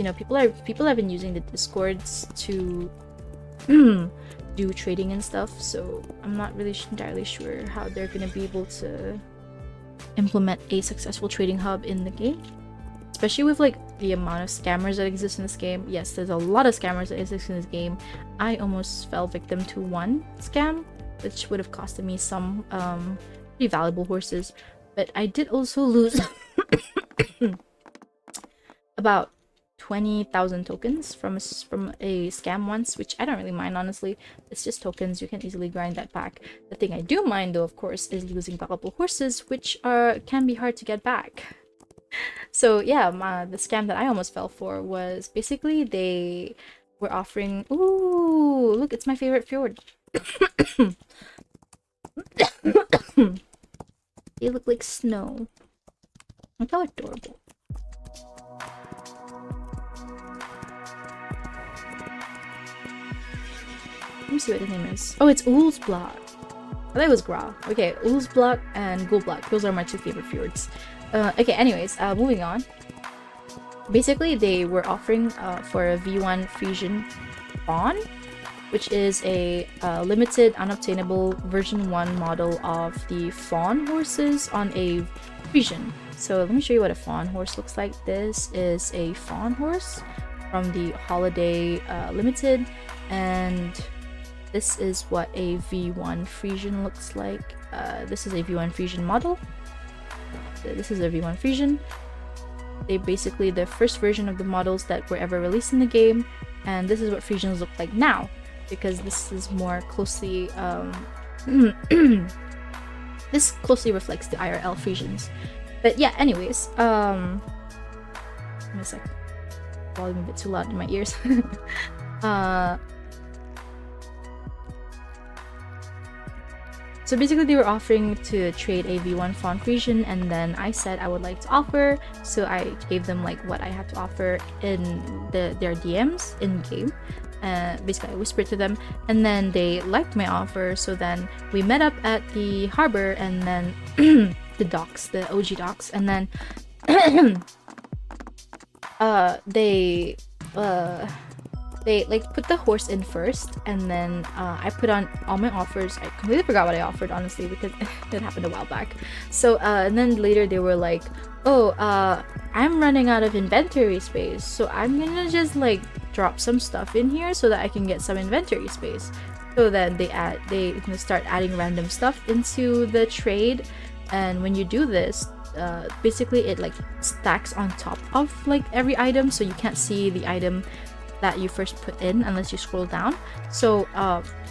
people have been using the Discords to do trading and stuff, so I'm not really entirely sure how they're gonna be able to implement a successful trading hub in the game, especially with like the amount of scammers that exist in this game. Yes, there's a lot of scammers that exist in this game. I almost fell victim to one scam, which would have costed me some pretty valuable horses, but I did also lose about 20,000 tokens from a scam once, which I don't really mind, honestly. It's just tokens, you can easily grind that back. The thing I do mind though, of course, is losing valuable horses, which can be hard to get back. So yeah, the scam that I almost fell for was basically they were offering, ooh, look, it's my favorite fjord. They look like snow. Look how adorable. Let me see what the name is. Oh, it's Ulsblad. I thought it was Gra. Okay, Ulsblad and Gullblad. Those are my two favorite fjords. Okay, anyways, moving on. Basically, they were offering for a V1 Frisian Fawn, which is a limited, unobtainable version 1 model of the fawn horses on a Frisian. So let me show you what a fawn horse looks like. This is a fawn horse from the Holiday Limited, and this is what a V1 Frisian looks like. This is a V1 Frisian model. This is a V1 Frisian. They basically the first version of the models that were ever released in the game, and this is what Frisians look like now, because this is more closely this closely reflects the IRL Frisians. But yeah, anyways, give me a sec. Volume a bit too loud in my ears. So basically they were offering to trade a V1 Fawn Frisian, and then I said I would like to offer, so I gave them like what I had to offer in their DMs in game. Basically I whispered to them, and then they liked my offer, so then we met up at the harbor, and then the docks, the OG docks, and then they like put the horse in first, and then I put on all my offers. I completely forgot what I offered, honestly, because it happened a while back. So and then later they were like, oh, I'm running out of inventory space, so I'm gonna just like drop some stuff in here so that I can get some inventory space. So then they start adding random stuff into the trade, and when you do this, basically it like stacks on top of like every item, so you can't see the item that you first put in unless you scroll down. So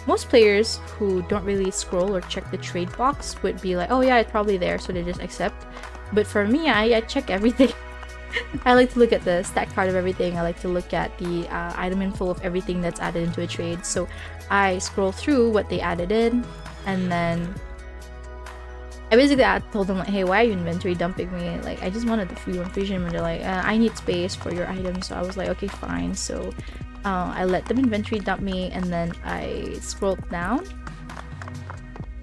most players who don't really scroll or check the trade box would be like, oh yeah, it's probably there, so they just accept. But for me, I check everything. I like to look at the stack card of everything. I like to look at the item info of everything that's added into a trade. So I scroll through what they added in, and then I basically told them like, hey, why are you inventory dumping me? Like, I just wanted the free one Frisian, and they're like, I need space for your items. So I was like, okay, fine. So I let them inventory dump me, and then I scrolled down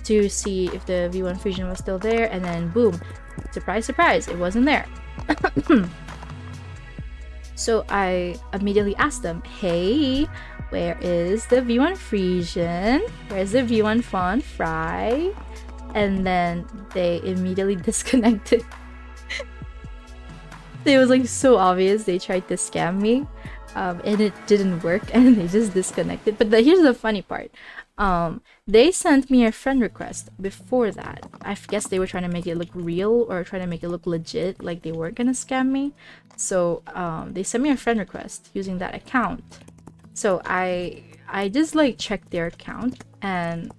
to see if the V1 Frisian was still there, and then boom, surprise, surprise, it wasn't there. So I immediately asked them, hey, where is the V1 Frisian? Where's the V1 Fawn Fry? And then they immediately disconnected. It was like so obvious they tried to scam me, and it didn't work, and they just disconnected. But here's the funny part. They sent me a friend request before that. I guess they were trying to make it look real, or trying to make it look legit, like they weren't gonna scam me. So they sent me a friend request using that account. So I just like checked their account, and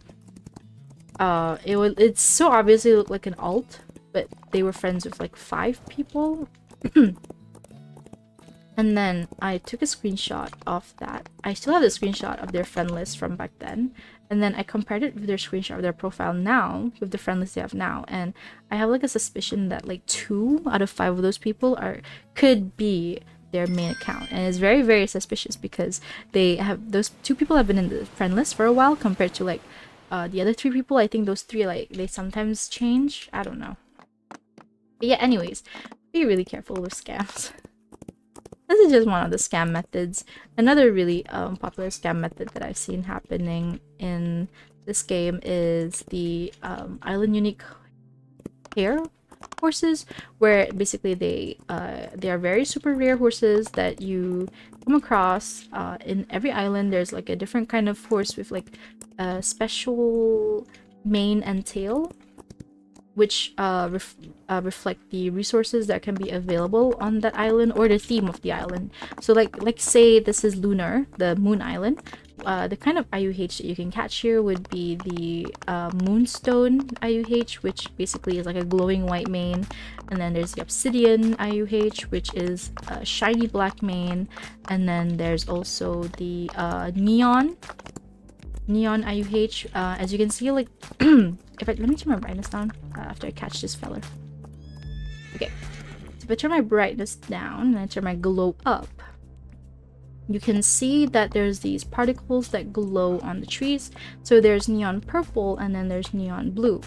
it so obviously looked like an alt, but they were friends with like 5 people. And then I took a screenshot of that. I still have the screenshot of their friend list from back then, and then I compared it with their screenshot of their profile now with the friend list they have now, and I have like a suspicion that like 2 out of 5 of those people could be their main account, and it's very, very suspicious because those 2 people have been in the friend list for a while compared to like the other 3 people. I think those 3 like they sometimes change. I don't know. But yeah, anyways, be really careful with scams. This is just one of the scam methods. Another really popular scam method that I've seen happening in this game is the island unique hair horses, where basically they are very super rare horses that you come across in every island. There's like a different kind of horse with like a special mane and tail, which reflect the resources that can be available on that island or the theme of the island. So like say this is Lunar, the moon island. The kind of IUH that you can catch here would be the Moonstone IUH, which basically is like a glowing white mane. And then there's the Obsidian IUH, which is a shiny black mane. And then there's also the Neon IUH. As you can see, like let me turn my brightness down after I catch this fella. Okay, so if I turn my brightness down and I turn my glow up, you can see that there's these particles that glow on the trees. So there's neon purple, and then there's neon blue,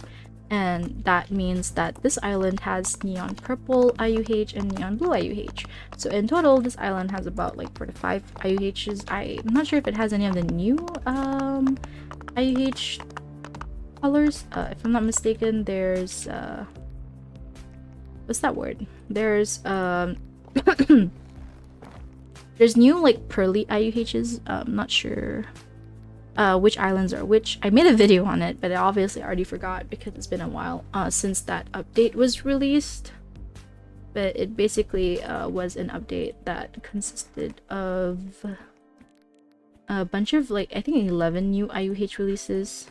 and that means that this island has neon purple IUH and neon blue IUH. So in total, this island has about like 45 IUHs. I'm not sure if it has any of the new IUH colors. If I'm not mistaken, there's what's that word? There's there's new like pearly IUHs. I'm not sure which islands are which. I made a video on it, but I obviously already forgot because it's been a while since that update was released. But it basically was an update that consisted of a bunch of, like, I think 11 new IUH releases.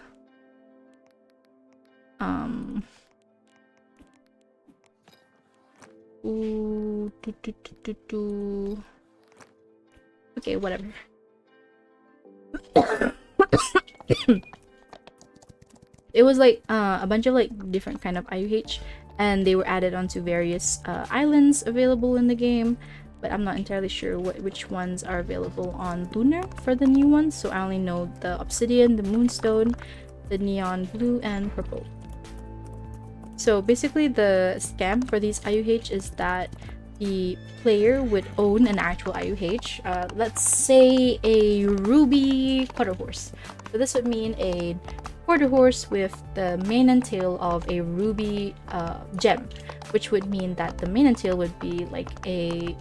Okay, whatever. It was like a bunch of like different kind of IUH, and they were added onto various islands available in the game, but I'm not entirely sure which ones are available on Lunar for the new ones, so I only know the Obsidian, the Moonstone, the Neon Blue, and Purple. So basically the scam for these IUH is that the player would own an actual IUH, let's say a ruby quarter horse. So this would mean a quarter horse with the mane and tail of a ruby gem, which would mean that the mane and tail would be like a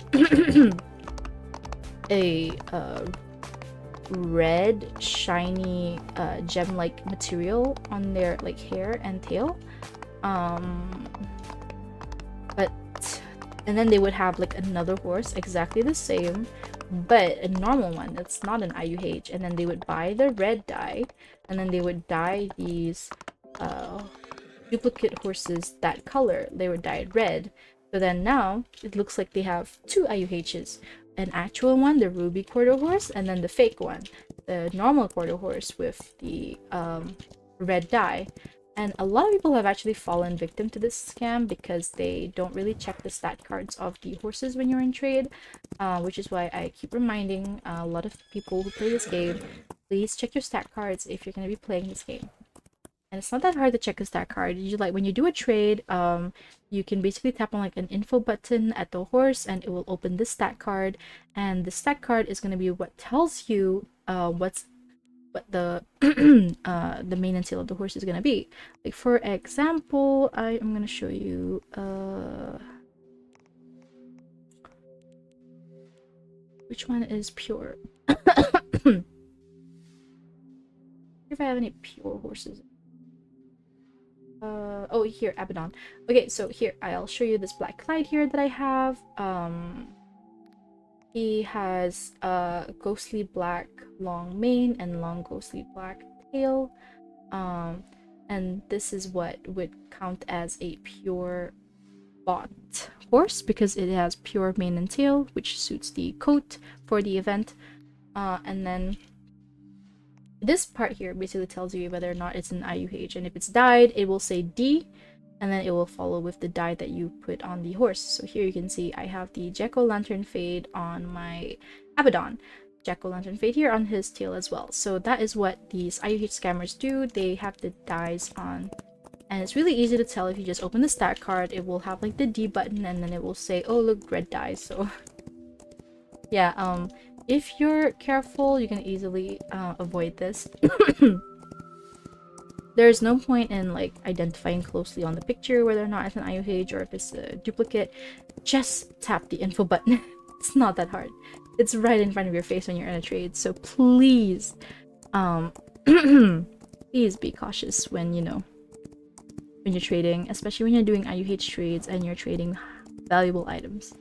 red shiny gem-like material on their like hair and tail. And then they would have like another horse exactly the same, but a normal one that's not an IUH, and then they would buy the red dye, and then they would dye these duplicate horses that color. They were dyed red. So then now it looks like they have two IUHs, an actual one, the ruby quarter horse, and then the fake one, the normal quarter horse with the red dye. And a lot of people have actually fallen victim to this scam because they don't really check the stat cards of the horses when you're in trade, which is why I keep reminding a lot of people who play this game, please check your stat cards if you're going to be playing this game. And it's not that hard to check a stat card. You like when you do a trade, you can basically tap on like an info button at the horse, and it will open this stat card. And the stat card is going to be what tells you what the the mane and tail of the horse is gonna be. Like for example, I am gonna show you which one is pure. If I have any pure horses. Oh, here, Abaddon. Okay, so here I'll show you this Black Clyde here that I have. He has a ghostly black long mane and long ghostly black tail. And this is what would count as a pure bought horse because it has pure mane and tail, which suits the coat for the event. And then this part here basically tells you whether or not it's an IUH, and if it's dyed, it will say D, and then it will follow with the dye that you put on the horse. So here you can see I have the Jack-o'-lantern fade on my Abaddon, Jack-o'-lantern fade here on his tail as well. So that is what these IUH scammers do. They have the dyes on, and it's really easy to tell. If you just open the stat card, it will have like the D button, and then it will say, oh look, red dye. So yeah, if you're careful, you can easily avoid this. There's no point in like identifying closely on the picture whether or not it's an IUH or if it's a duplicate. Just tap the info button. It's not that hard. It's right in front of your face when you're in a trade. So please, please be cautious when when you're trading, especially when you're doing IUH trades and you're trading valuable items.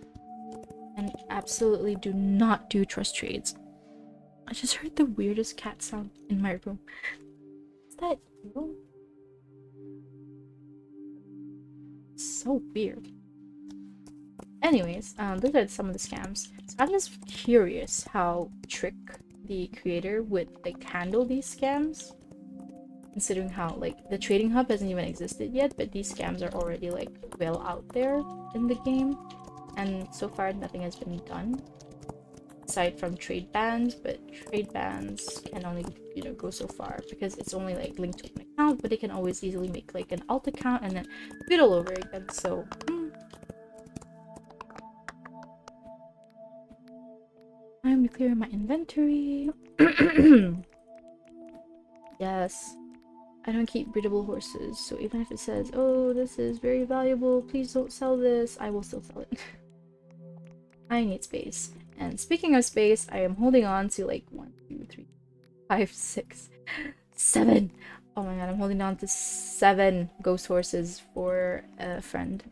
And absolutely do not do trust trades. I just heard the weirdest cat sound in my room. Is that you? So weird. Anyways, those are some of the scams. So I'm just curious how Trick, the creator, would like handle these scams, considering how like the trading hub hasn't even existed yet, but these scams are already like well out there in the game, and so far nothing has been done aside from trade bans. But trade bans can only go so far because it's only like linked to an account, but they can always easily make like an alt account and then do it all over again. So I'm clearing my inventory. Yes, I don't keep breedable horses, so even if it says, oh, this is very valuable, please don't sell this, I will still sell it. I need space. And speaking of space, I am holding on to like 1, 2, 3, 5, 6, 7. Oh my god, I'm holding on to 7 ghost horses for a friend.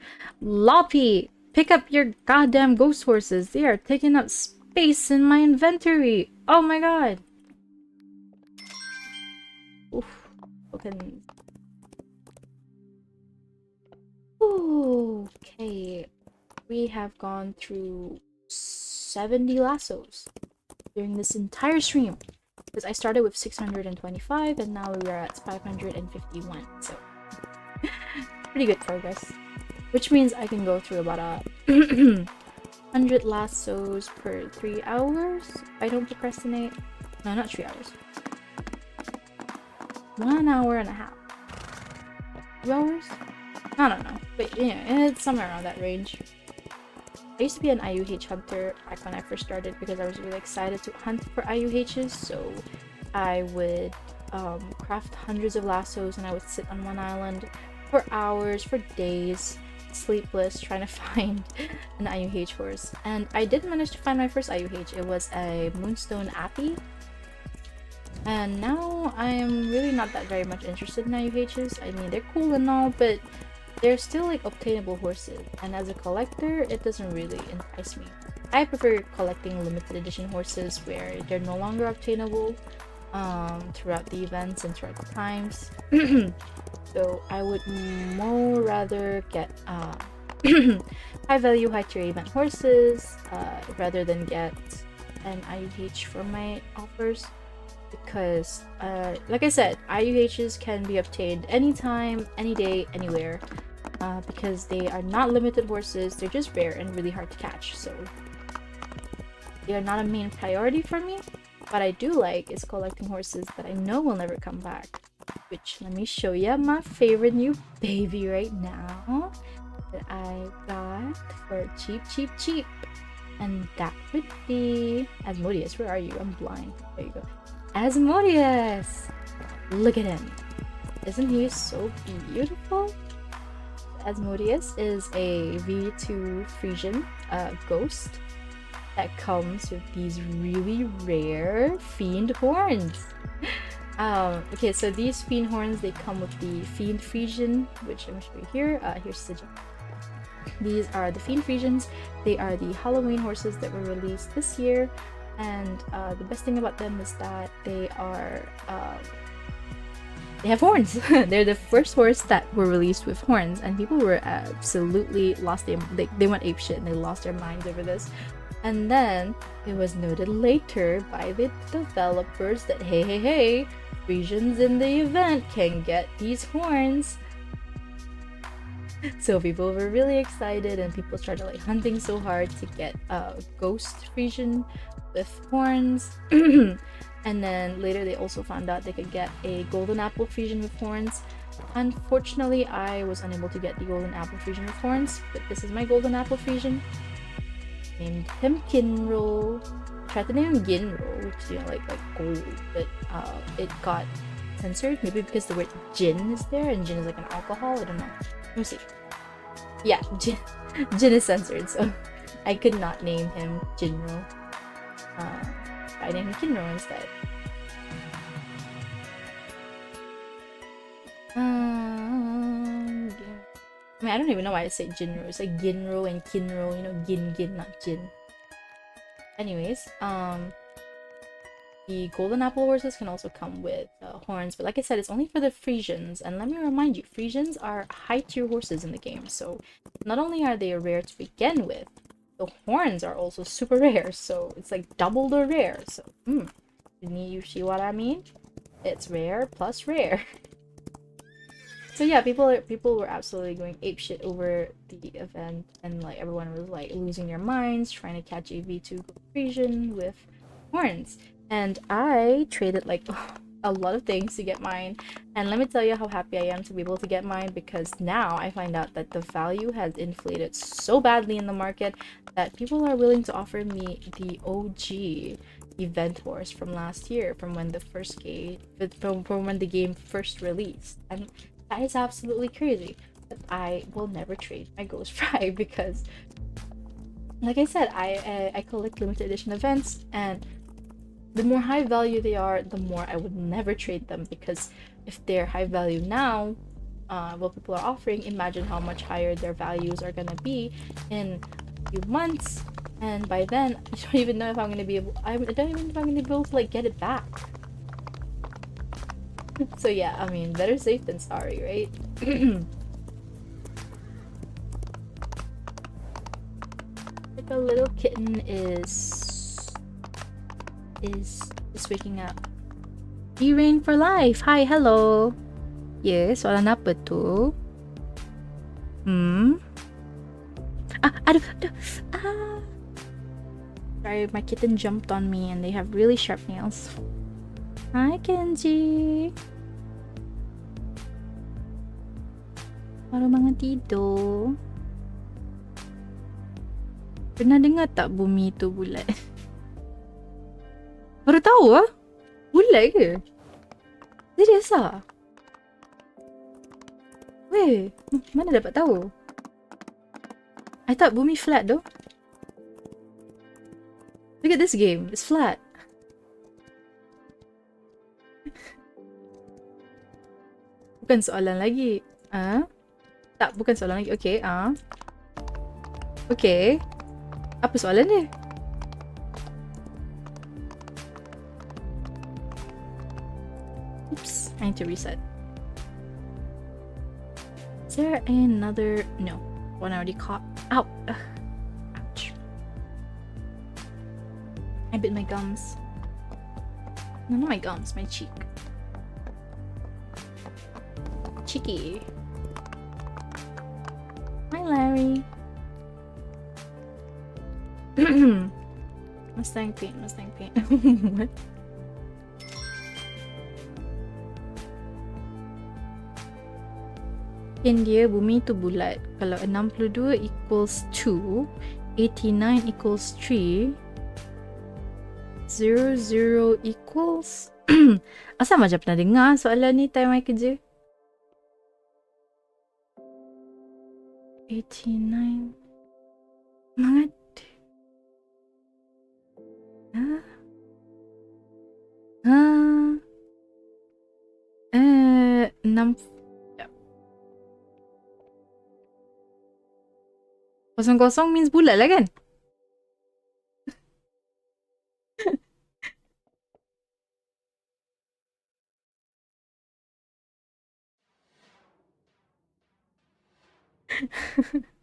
Loppy, pick up your goddamn ghost horses. They are taking up space in my inventory. Oh my god. Oof. Okay. Okay. We have gone through 70 lassos during this entire stream. Because I started with 625 and now we are at 551. So, pretty good progress. Which means I can go through about a 100 lassos per 3 hours. If I don't procrastinate. No, not 3 hours. 1 hour and a half. 2 hours? I don't know. But yeah, it's somewhere around that range. I used to be an IUH hunter back when I first started because I was really excited to hunt for IUHs, so I would craft hundreds of lassos and I would sit on one island for hours, for days, sleepless, trying to find an IUH horse. And I did manage to find my first IUH. It was a Moonstone Appy. And now I'm really not that very much interested in IUHs. I mean, they're cool and all, but they're still like obtainable horses, and as a collector, it doesn't really entice me. I prefer collecting limited edition horses where they're no longer obtainable throughout the events and throughout the times. So I would more rather get high value, high tier event horses rather than get an IUH for my offers. Because, like I said, IUHs can be obtained anytime, any day, anywhere. Because they are not limited horses, they're just rare and really hard to catch, so they are not a main priority for me. What I do like is collecting horses that I know will never come back. Which, let me show you my favorite new baby right now that I got for cheap. And that would be Asmodeus. Where are you? I'm blind. There you go. Asmodeus! Look at him. Isn't he so beautiful? Asmodeus is a V2 Frisian ghost that comes with these really rare fiend horns. Okay, so these fiend horns, they come with the Fiend Frisian, which I'm showing you here. Here's the gem. These are the Fiend Frisians. They are the Halloween horses that were released this year. And the best thing about them is that they are they have horns. They're the first horse that were released with horns, and people were absolutely lost. They went apeshit and they lost their minds over this. And then it was noted later by the developers that hey, Frisians in the event can get these horns. So people were really excited, and people started like hunting so hard to get a ghost Frisian with horns. And then later they also found out they could get a golden apple Frisian with horns. Unfortunately, I was unable to get the golden apple Frisian with horns, but this is my golden apple Frisian. Named him Kinro. I tried to name him Ginro, which like gold, but it got censored. Maybe because the word gin is there, and gin is like an alcohol. I don't know. Let me see. Yeah, gin is censored, so I could not name him Jinro. I named him Kinro instead. I mean, I don't even know why I say Jinro. It's like Ginro and Kinro, you know, Gin, not Jin. Anyways, the golden apple horses can also come with horns, but like I said, it's only for the Frisians. And let me remind you, Frisians are high tier horses in the game, so not only are they rare to begin with, the horns are also super rare, so it's like double the rare. So, you see what I mean? It's rare plus rare. So yeah, people were absolutely going apeshit over the event, and like everyone was like losing their minds trying to catch a V2 Frisian with horns. And I traded like a lot of things to get mine, and let me tell you how happy I am to be able to get mine, because now I find out that the value has inflated so badly in the market that people are willing to offer me the OG event horse from last year, from when the first game from when the game first released. And that is absolutely crazy. But I will never trade my Ghost Fry because, like I said, I collect limited edition events, and the more high value they are, the more I would never trade them, because if they're high value now, what people are offering, imagine how much higher their values are gonna be in a few months, and by then I don't even know if I'm gonna be able. I don't even know if I'm gonna be able to like get it back. So yeah, I mean, better safe than sorry, right? Like a little kitten is waking up. E-Rain for life. Hi, hello. Yes, wala na pa to. Aduh. Sorry, my kitten jumped on me and they have really sharp nails. Hi, Kenji. Baru bangun tidur. Pernah dengar tak bumi tu bulat? Baru tahu ah? Bulat ke? Serius ah? Weh, mana dapat tahu? I thought bumi flat though. Look at this game, it's flat. Bukan soalan lagi. Tak, bukan soalan lagi. Okay, Okay. Apa soalan dia? Oops, I need to reset. Is there another? No, one already caught. Ow! Ouch. I bit my gums. No, not my gums, my cheek. Cheeky. Hi, Larry. Mustang paint. What? India, bumi tu bulat. Kalau 62 equals 2, 89 equals 3, 00 equals... Asal macam pernah dengar soalan ni time I kerja? 89... Semangat. 6... 00 means bulat lah kan?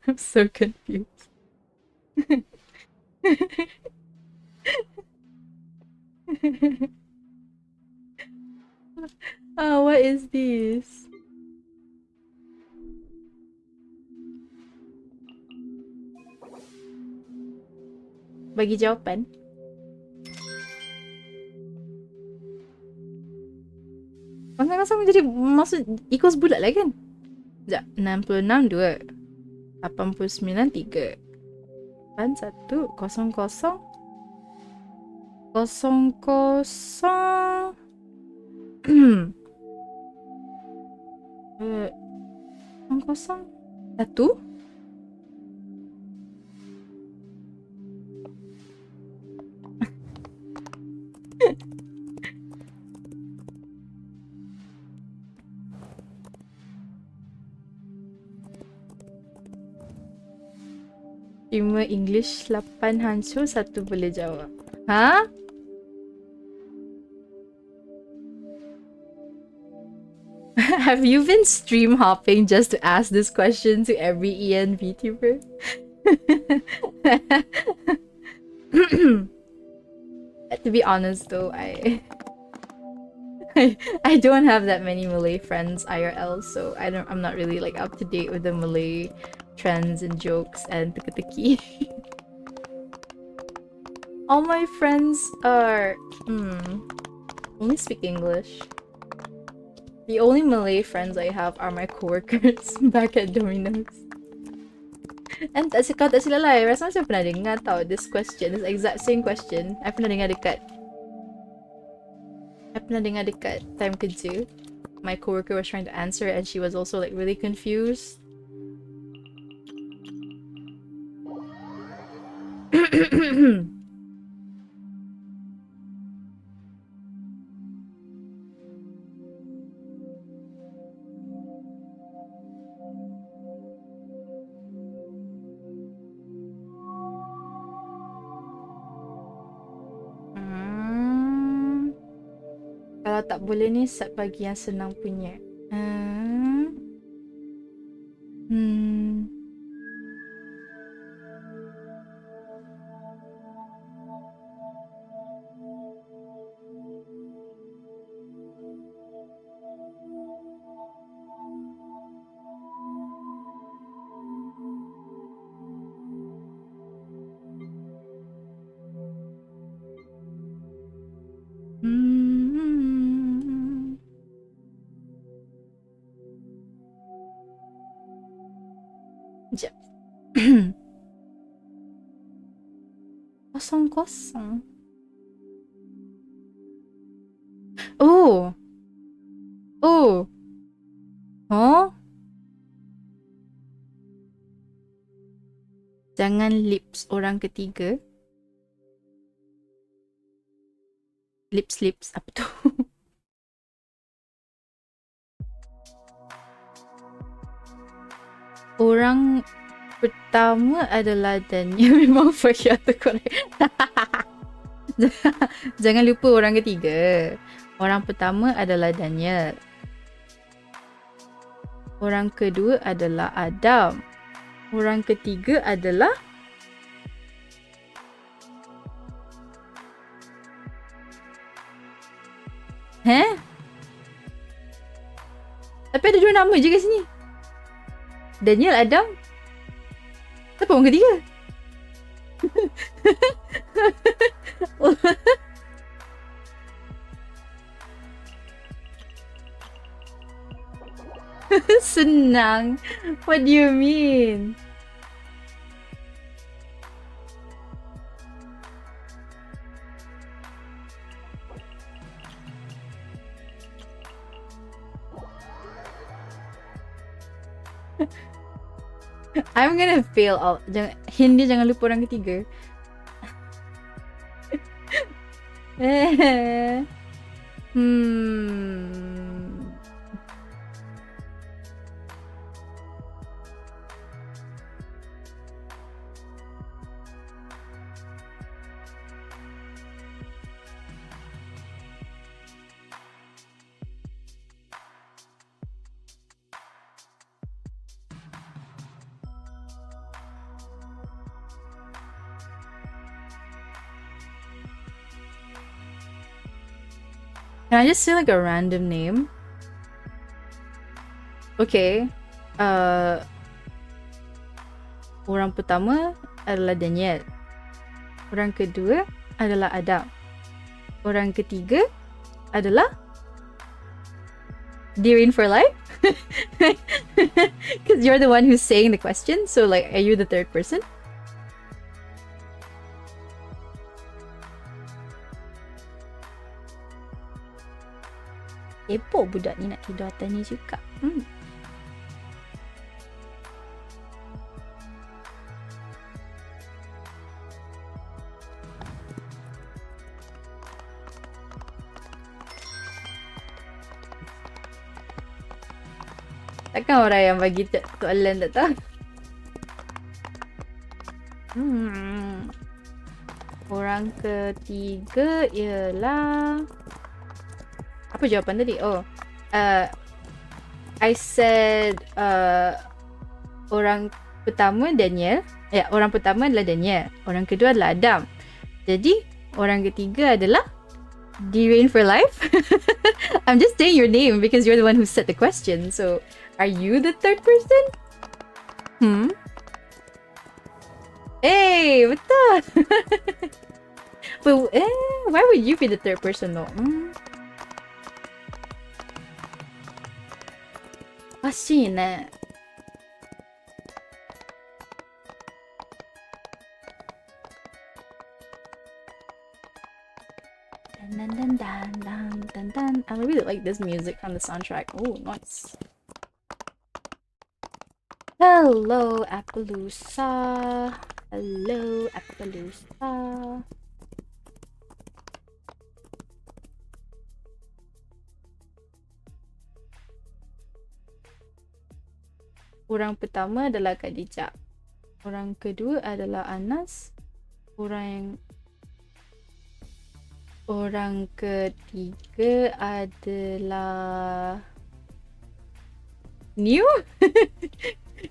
I'm so confused. Oh, what is this? Bagi jawapan. Kosong-kosong jadi maksud equals bulat lah kan? Sekejap, 66 2, 89 3, 81 00 1. Cuma English 8 hancur, 1 boleh jawab. Ha? Have you been stream hopping just to ask this question to every EN VTuber? To be honest though, I don't have that many Malay friends IRL, so I'm not really like up to date with the Malay trends and jokes and teka-teki. All my friends are only speak English. The only Malay friends I have are my coworkers back at Domino's. And kau tak silap lah, rasa macam pernah dengar tau this question, this exact same question. I pernah dengar dekat time kerja. My coworker was trying to answer and she was also like really confused. Kalau tak boleh ni, bagi yang senang punya. Hmm. Sekejap. Kosong-kosong. Oh. Oh. Oh. Jangan lips orang ketiga. Lips. Apa tu? Orang pertama adalah Daniel. Memang bagi aku correct. Jangan lupa orang ketiga. Orang pertama adalah Daniel. Orang kedua adalah Adam. Orang ketiga adalah Tapi ada dua nama je kat sini. Daniel, Adam. Siapa orang ketiga? Senang. What do you mean? I'm gonna fail all. Hindi jangan lupa orang ketiga. Can I just say like a random name? Okay. Orang pertama adalah Daniel. Orang kedua adalah Adam. Orang ketiga adalah Deering for life? Because you're the one who's saying the question. So like, are you the third person? Kepo budak ni nak tidur atas ni juga. Takkan orang yang bagi soalan tak tahu. Orang ketiga ialah... Apa jawapan tadi? I said orang pertama Daniel. Orang pertama adalah Daniel. Orang kedua adalah Adam. Jadi orang ketiga adalah Derain for life. I'm just saying your name because you're the one who said the question. So are you the third person? Hey, betul. But why would you be the third person though? Pasti ne. Dun. I really like this music from the soundtrack. Oh, nice. Hello, Appaloosa. Hello, Appaloosa. Orang pertama adalah Khadijah. Orang kedua adalah Anas. Orang Orang ketiga adalah New?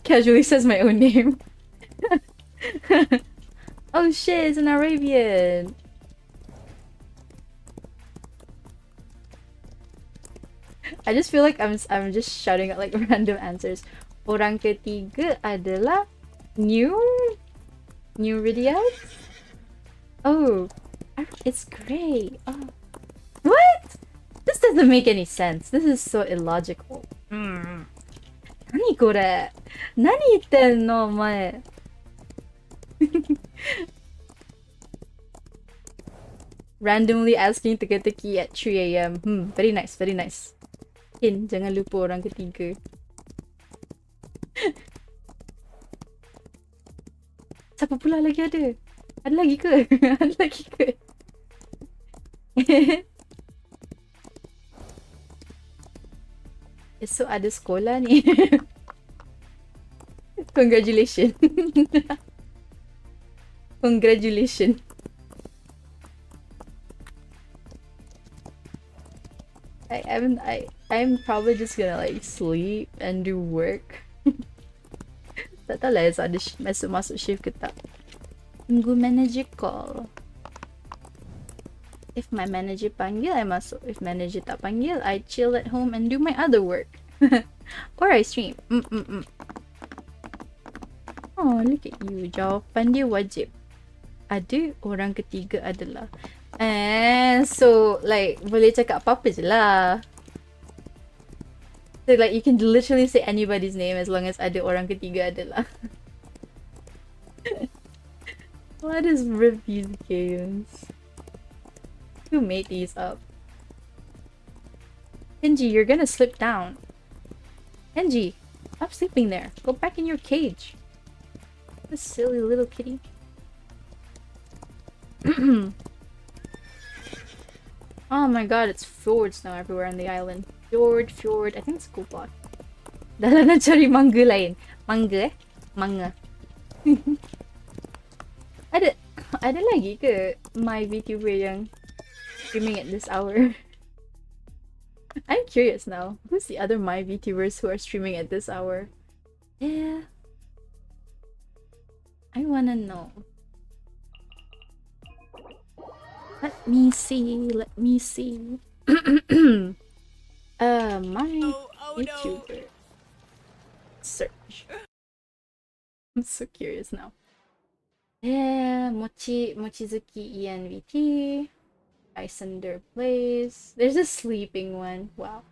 Casually says my own name. Oh shit, it's an Arabian. I just feel like I'm just shouting out like random answers. Orang ketiga adalah New Ridias? Oh, it's gray. Oh. What? This doesn't make any sense. This is so illogical. 何これ何言ってんのお前 Randomly asking teka-teki at 3 a.m. Very nice, very nice. Jangan lupa orang ketiga. Siapa pula lagi ada? Ada lagi ke? Ada lagi ke? Esok ada sekolah ni. Congratulations. Congratulations. I'm probably just gonna like sleep and do work. Tak tahu lah ada masuk shift ke tak. Tunggu manager call. If my manager panggil, I masuk. If manager tak panggil, I chill at home and do my other work. Or I stream. Oh, look at you. Jawapan dia wajib. Ada orang ketiga adalah. So like boleh cakap apa-apa je lah. So like you can literally say anybody's name as long as ada orang ketiga adalah. What is with these games? Who made these up? Kenji, you're gonna slip down. Kenji, stop sleeping there. Go back in your cage. This silly little kitty. Oh my god, it's fjords now everywhere on the island. Fjord. I think it's a cool block. Dah nak cari manga lain. Manga. Ada lagi ke my VTuber yang streaming at this hour? I'm curious now. Who's the other my VTubers who are streaming at this hour? Yeah. I wanna know. Let me see. My YouTuber. No. Search. I'm so curious now. Yeah, Mochizuki ENVT. Isunder plays. There's a sleeping one. Wow.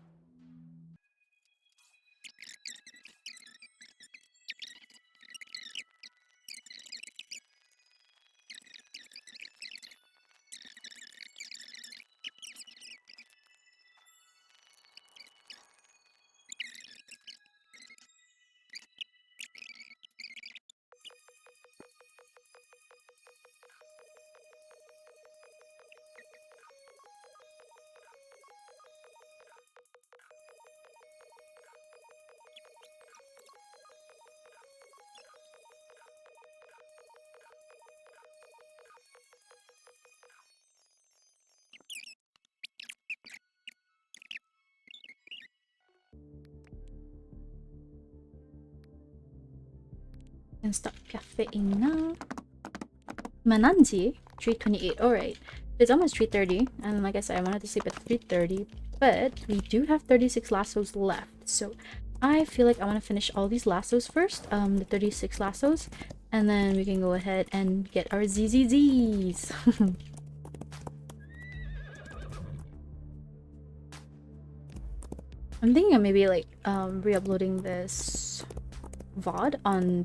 And stop caffeine now. Mananzi, 3:28. Alright. It's almost 3:30, and like I said, I wanted to sleep at 3:30, but we do have 36 lassos left. So I feel like I want to finish all these lassos first, the 36 lassos, and then we can go ahead and get our ZZZs. I'm thinking of maybe like re-uploading this VOD on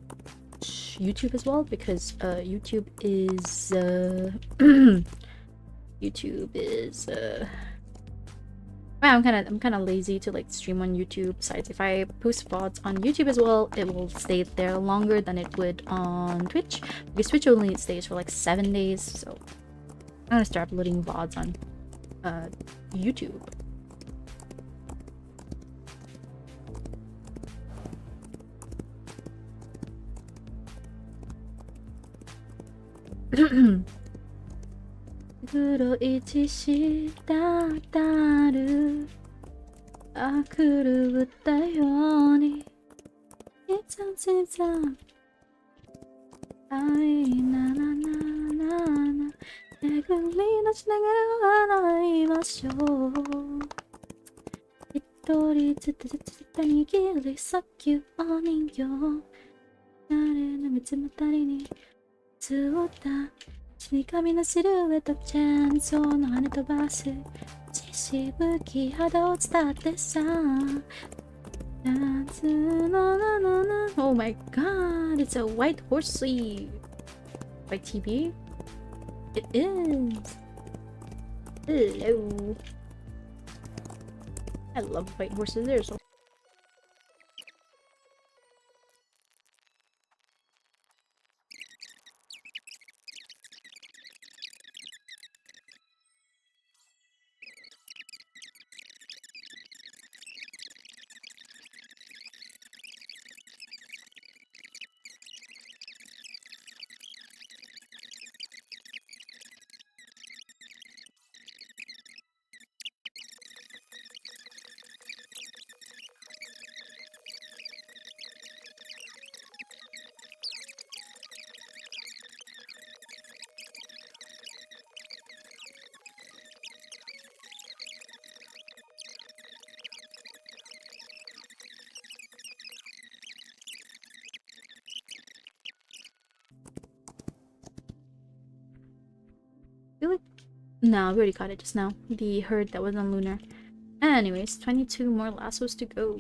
YouTube as well, because YouTube is well, I'm kind of lazy to like stream on YouTube. Besides, if I post VODs on YouTube as well, it will stay there longer than it would on Twitch, because Twitch only stays for like 7 days. So I'm gonna start uploading VODs on YouTube. 黒い血したるあ狂ったようにいつもいつも愛ななななな巡り出しながら笑いましょう一人ずつ握り裂くお人形誰の見つめたりにつおった死神のシルエットチェーンソーの羽飛ばす血しぶき肌を伝ってさ夏のななな Oh my god, it's a white horse sleeve by TB. It is. Hello. I love white horses. They're so feel like no, we already got it just now. The herd that was on Lunar. Anyways, 22 more lassos to go.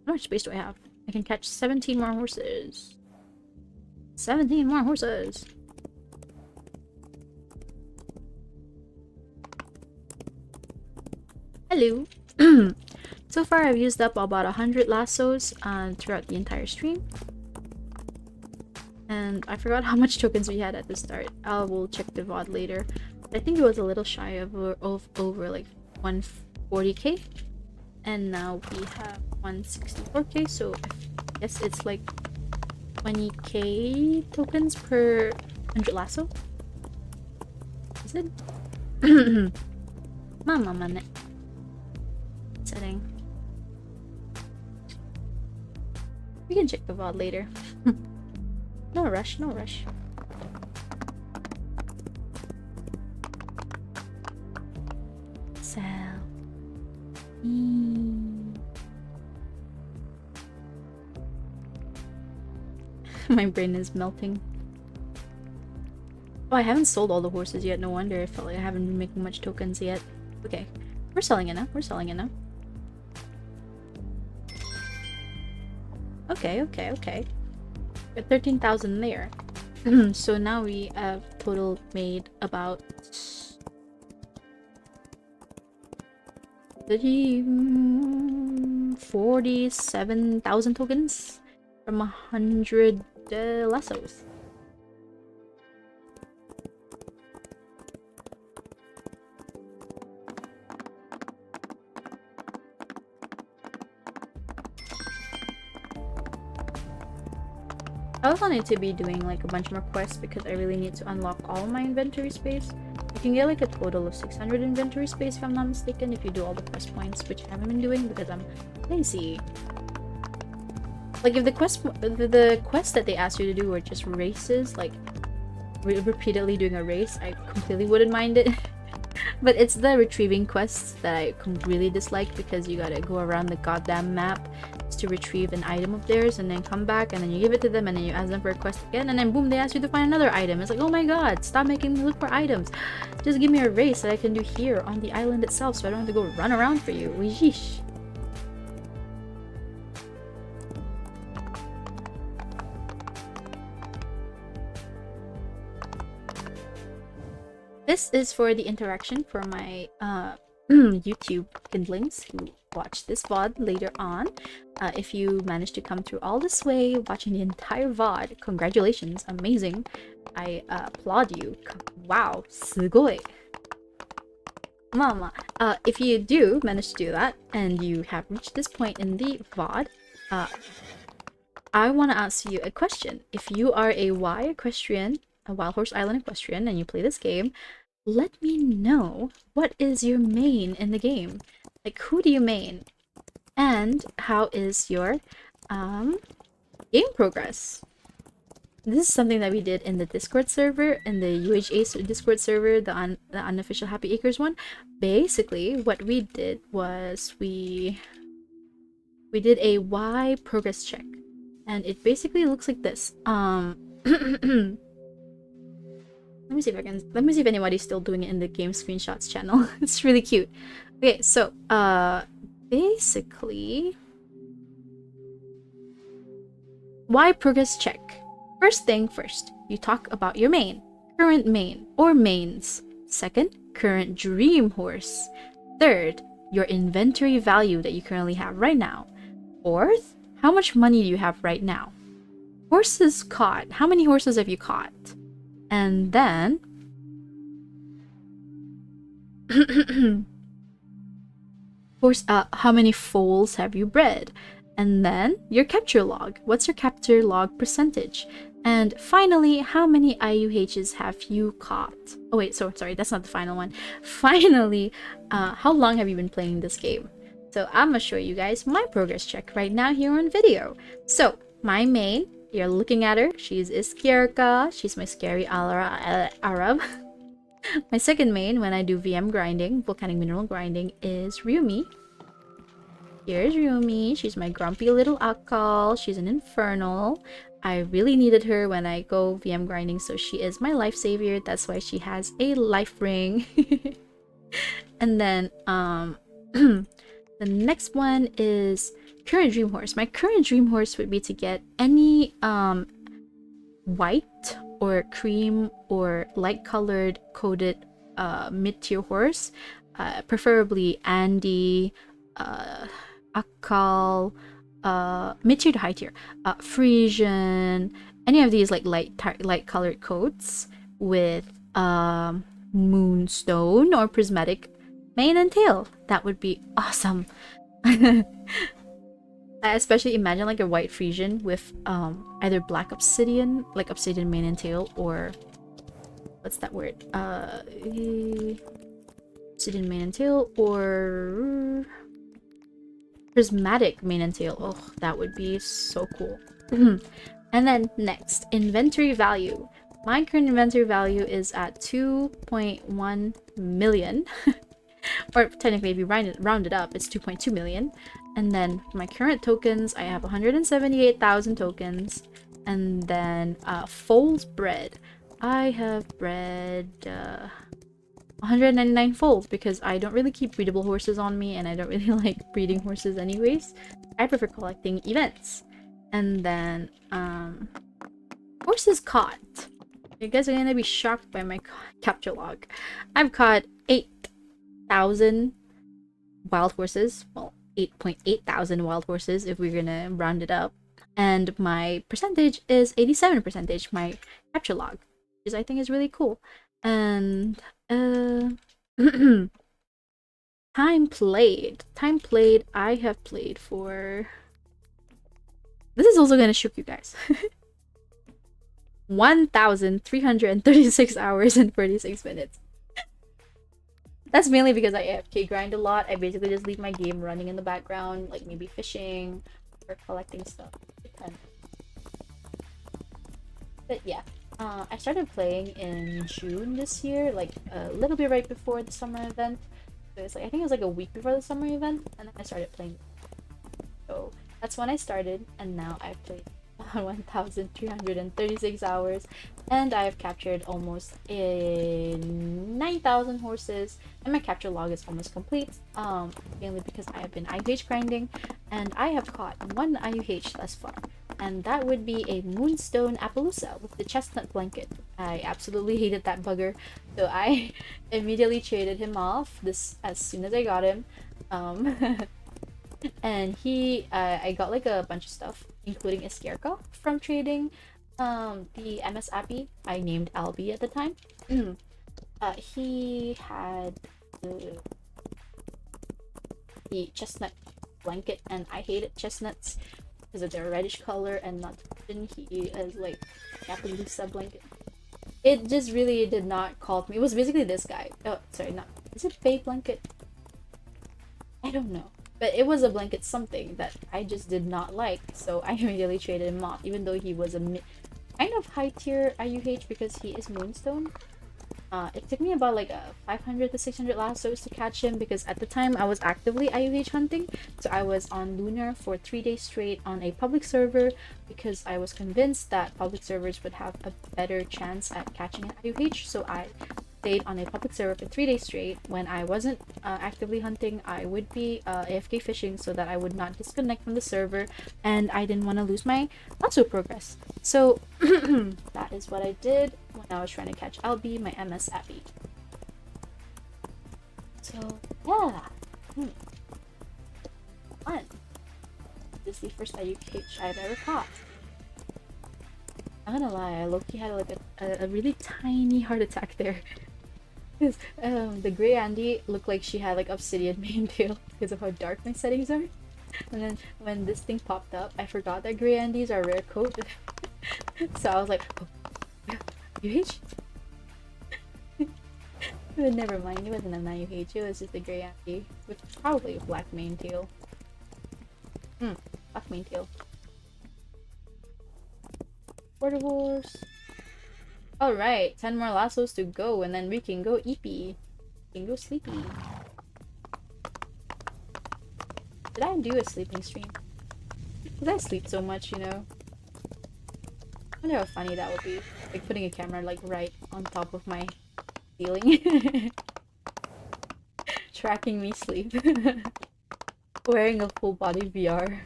How much space do I have? I can catch 17 more horses. 17 more horses. Hello. So far, I've used up about 100 lassos throughout the entire stream. And I forgot how much tokens we had at the start. I will check the VOD later. I think it was a little shy of over like 140k. And now we have 164k, so I guess it's like 20k tokens per 100 lasso. Is it? Mama man. Setting. We can check the VOD later. No rush, no rush. Sell. My brain is melting. Oh, I haven't sold all the horses yet. No wonder. I felt like I haven't been making much tokens yet. Okay. We're selling it now. We're selling it now. Okay, okay, okay. Got 13,000 there. So now we have total made about 47,000 tokens from 100 lassos. I also need to be doing like a bunch more quests because I really need to unlock all my inventory space. You can get like a total of 600 inventory space if I'm not mistaken if you do all the quest points, which I haven't been doing because I'm lazy. Like if the quest that they asked you to do were just races, like repeatedly doing a race, I completely wouldn't mind it. But it's the retrieving quests that I really dislike because you gotta go around the goddamn map to retrieve an item of theirs and then come back and then you give it to them and then you ask them for a quest again and then boom, they ask you to find another item. It's like, oh my god, stop making me look for items. Just give me a race that I can do here on the island itself so I don't have to go run around for you. Yeesh. This is for the interaction for my YouTube kindlings who watch this VOD later on. If you managed to come through all this way watching the entire VOD, congratulations, amazing. I applaud you. Wow, sugoi. Mama, if you do manage to do that and you have reached this point in the VOD, I want to ask you a question. If you are a Y equestrian, a Wild Horse Island equestrian, and you play this game, let me know what is your main in the game. Like, who do you main? And how is your game progress? This is something that we did in the Discord server, in the UHA Discord server, the unofficial Happy Acres one. Basically, what we did was we did a Y progress check, and it basically looks like this. Let me see if anybody's still doing it in the game screenshots channel. It's really cute. Okay, so basically, Y progress check. First thing first, you talk about your main, current main or mains. Second, current dream horse. Third, your inventory value that you currently have right now. Fourth, how much money do you have right now? Horses caught. How many horses have you caught? And then how many foals have you bred? And then your capture log. What's your capture log percentage? And finally, how many IUHs have you caught? Oh wait, sorry, that's not the final one. Finally, how long have you been playing this game? So I'm gonna show you guys my progress check right now here on video. So my main, you're looking at her. She's Iskierka. She's my scary Arab. My second main, when I do VM grinding, volcanic mineral grinding, is Ryumi. Here's Ryumi. She's my grumpy little Akal. She's an infernal. I really needed her when I go VM grinding, so she is my life savior. That's why she has a life ring. And then the next one is current dream horse. My current dream horse would be to get any white or cream or light colored coated mid-tier horse, preferably Andy, Akal, mid-tier to high tier, Frisian, any of these like light colored coats with moonstone or prismatic mane and tail. That would be awesome. I especially imagine like a white Frisian with either black obsidian, like obsidian mane and tail, or what's that word? Obsidian mane and tail, or prismatic mane and tail. Oh, that would be so cool. And then next, inventory value. My current inventory value is at 2.1 million. Or technically, if you round it up, it's 2.2 million. And then for my current tokens, I have 178,000 tokens. And then foals bred. I have bred 199 foals because I don't really keep breedable horses on me, and I don't really like breeding horses anyways. I prefer collecting events. And then horses caught. You guys are gonna be shocked by my capture log. I've caught 8,000 wild horses. Well, 8.8 thousand wild horses if we're gonna round it up. And my percentage is 87%, my capture log, which I think is really cool. And time played, I have played for, this is also gonna shock you guys, 1,336 hours and 46 minutes. That's mainly because I AFK grind a lot. I basically just leave my game running in the background, like maybe fishing or collecting stuff. But yeah, I started playing in June this year, like a little bit right before the summer event. So it's like, I think it was like a week before the summer event, and then I started playing. So that's when I started, and now I've played 1,336 hours, and I have captured almost 9,000 horses, and my capture log is almost complete, mainly because I have been IUH grinding, and I have caught one IUH thus far, and that would be a Moonstone Appaloosa with the chestnut blanket. I absolutely hated that bugger, so I immediately traded him off this as soon as I got him. And I got like a bunch of stuff, including Iskierka from trading the MS Appy I named Albie at the time. He had the chestnut blanket, and I hated chestnuts. because of their reddish color, and not to mention he is like Japanese sub blanket. It just really did not call to me. It was basically this guy. Oh, sorry, not. Is it Faye blanket? I don't know. But it was a blanket something that I just did not like, so I immediately traded him off, even though he was a kind of high tier IUH because he is Moonstone. It took me about like a 500 to 600 lassos to catch him because at the time I was actively IUH hunting. So I was on Lunar for 3 days straight on a public server because I was convinced that public servers would have a better chance at catching an IUH. So I stayed on a public server for 3 days straight. When I wasn't actively hunting, I would be AFK fishing so that I would not disconnect from the server, and I didn't want to lose my lasso progress. So that is what I did when I was trying to catch Albie, my MS Abby. So yeah, fun. This is the first IUH I've ever caught. I'm gonna lie, I low-key had like a really tiny heart attack there. Because the Grey Andy looked like she had like obsidian mane tail because of how dark my settings are. And then when this thing popped up, I forgot that Grey Andys are rare coat. So I was like, oh, yeah, UH? But never mind, it wasn't an IUH, it was just a Grey Andy with probably a black mane tail. Black mane tail. Quarter horse. Alright, 10 more lassos to go, and then we can go eepy. We can go sleepy. Did I do a sleeping stream? Because I sleep so much, you know? I wonder how funny that would be. Like putting a camera like right on top of my ceiling. Tracking me sleep. Wearing a full body VR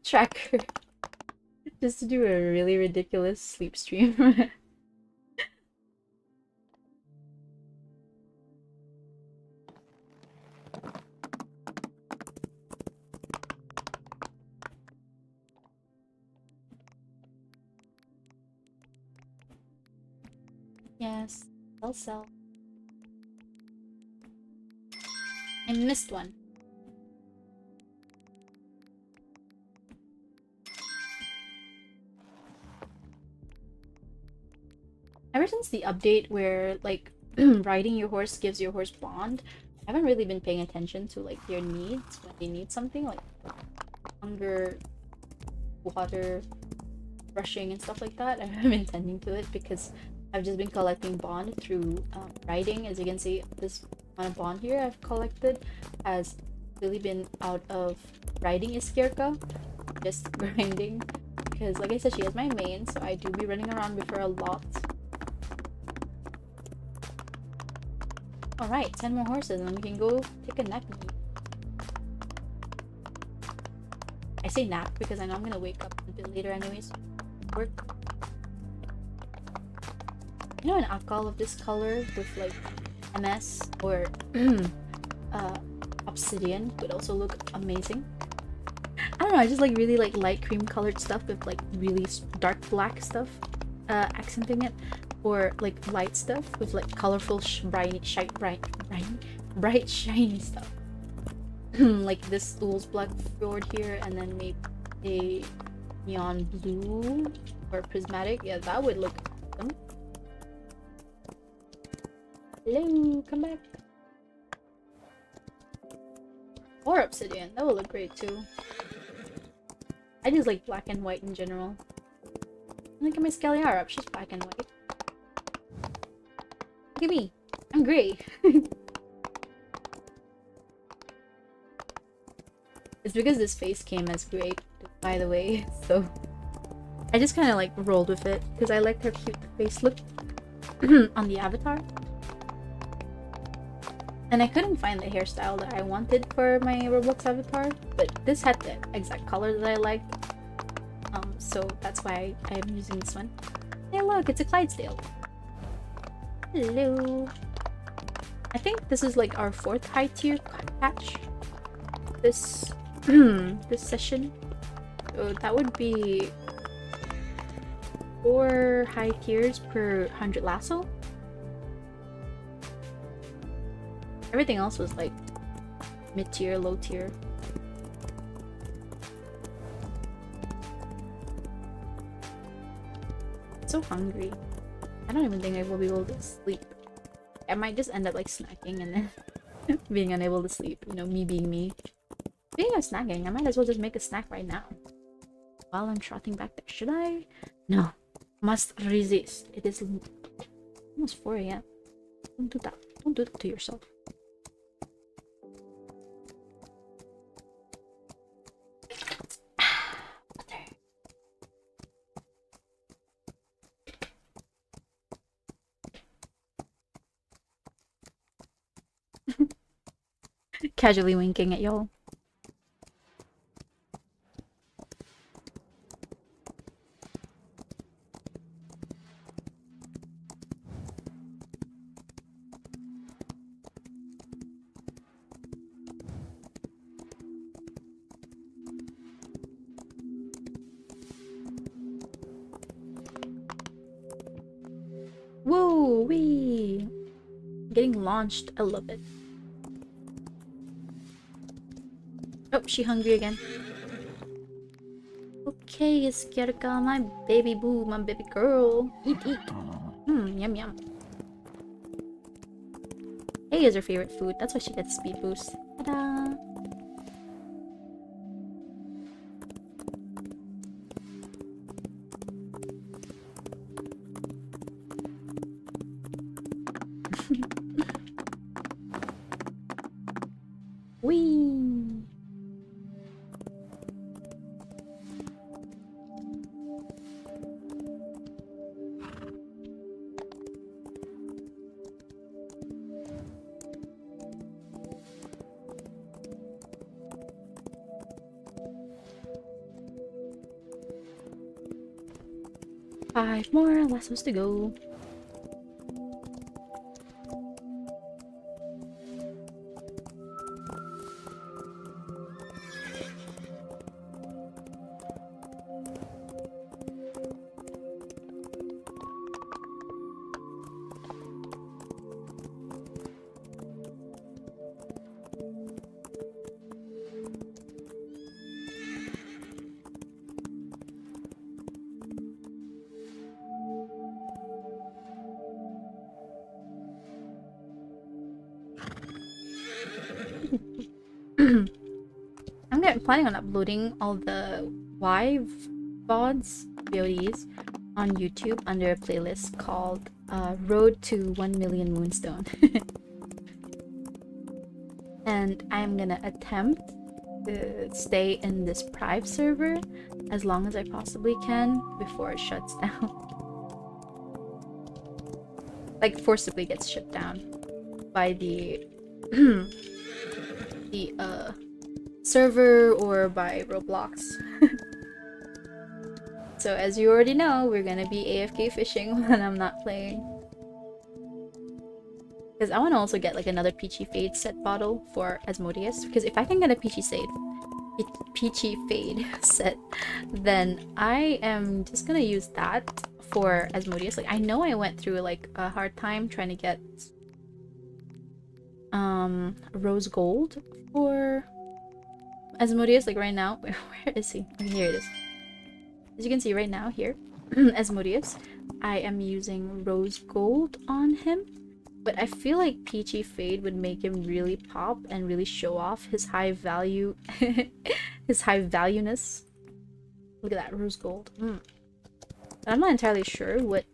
tracker. Just to do a really ridiculous sleep stream. Yes, sell. I missed one. Ever since the update where like riding your horse gives your horse bond, I haven't really been paying attention to like their needs when they need something like hunger, water, brushing, and stuff like that. I haven't been tending to it because I've just been collecting bond through riding. As you can see, this amount of bond here I've collected has really been out of riding Iskirka, just grinding. Because like I said, she has my main, so I do be running around with her a lot. Alright, 10 more horses and then we can go take a nap. I say nap because I know I'm gonna wake up a bit later anyways. Work. You know, an alcohol of this color with like MS or obsidian would also look amazing. I don't know, I just like really like light cream colored stuff with like really dark black stuff accenting it, or like light stuff with like colorful bright shiny stuff. Like this Fool's Black Fjord here, and then maybe a neon blue or prismatic. Yeah, that would look awesome. Hello, come back. Or obsidian, that would look great too. I just like black and white in general. Look at my Scaliar up, she's black and white. Look at me, I'm gray. It's because this face came as gray, by the way, so I just kind of like rolled with it because I liked how cute the face looked on the avatar. And I couldn't find the hairstyle that I wanted for my Roblox avatar, but this had the exact color that I liked. So that's why I'm using this one. Hey look, it's a Clydesdale. Hello. I think this is like our 4th high tier patch. This this session. So that would be 4 high tiers per 100 lasso. Everything else was like mid-tier, low tier. so hungry. I don't even think I will be able to sleep. I might just end up like snacking and then being unable to sleep. You know, me being me. Speaking of snacking, I might as well just make a snack right now. While I'm trotting back there. Should I? No. Must resist. It is almost 4 a.m. Don't do that. Don't do that to yourself. Casually winking at y'all. Whoa, wee! Getting launched. I love it. Oh, she hungry again. Okay, Skierka, my baby boo, my baby girl. Eat, eat. Yum, yum. Egg is her favorite food. That's why she gets speed boost. Ta-da! Whee! Five more lessons to go. I'm planning on uploading all the VODs on YouTube under a playlist called Road to 1 Million Moonstone. And I'm gonna attempt to stay in this Prive server as long as I possibly can before it shuts down. Like forcibly gets shut down by the the server or by Roblox. So as you already know, we're gonna be AFK fishing when I'm not playing. Because I want to also get like another Peachy Fade set bottle for Asmodeus. Because if I can get a Peachy Fade set, then I am just gonna use that for Asmodeus. Like I know I went through like a hard time trying to get rose gold for Asmodeus. Like right now, where is he? Oh, here it is. As you can see right now here, Asmodeus, I am using rose gold on him. But I feel like Peachy Fade would make him really pop and really show off his high value, his high valueness. Look at that, rose gold. I'm not entirely sure what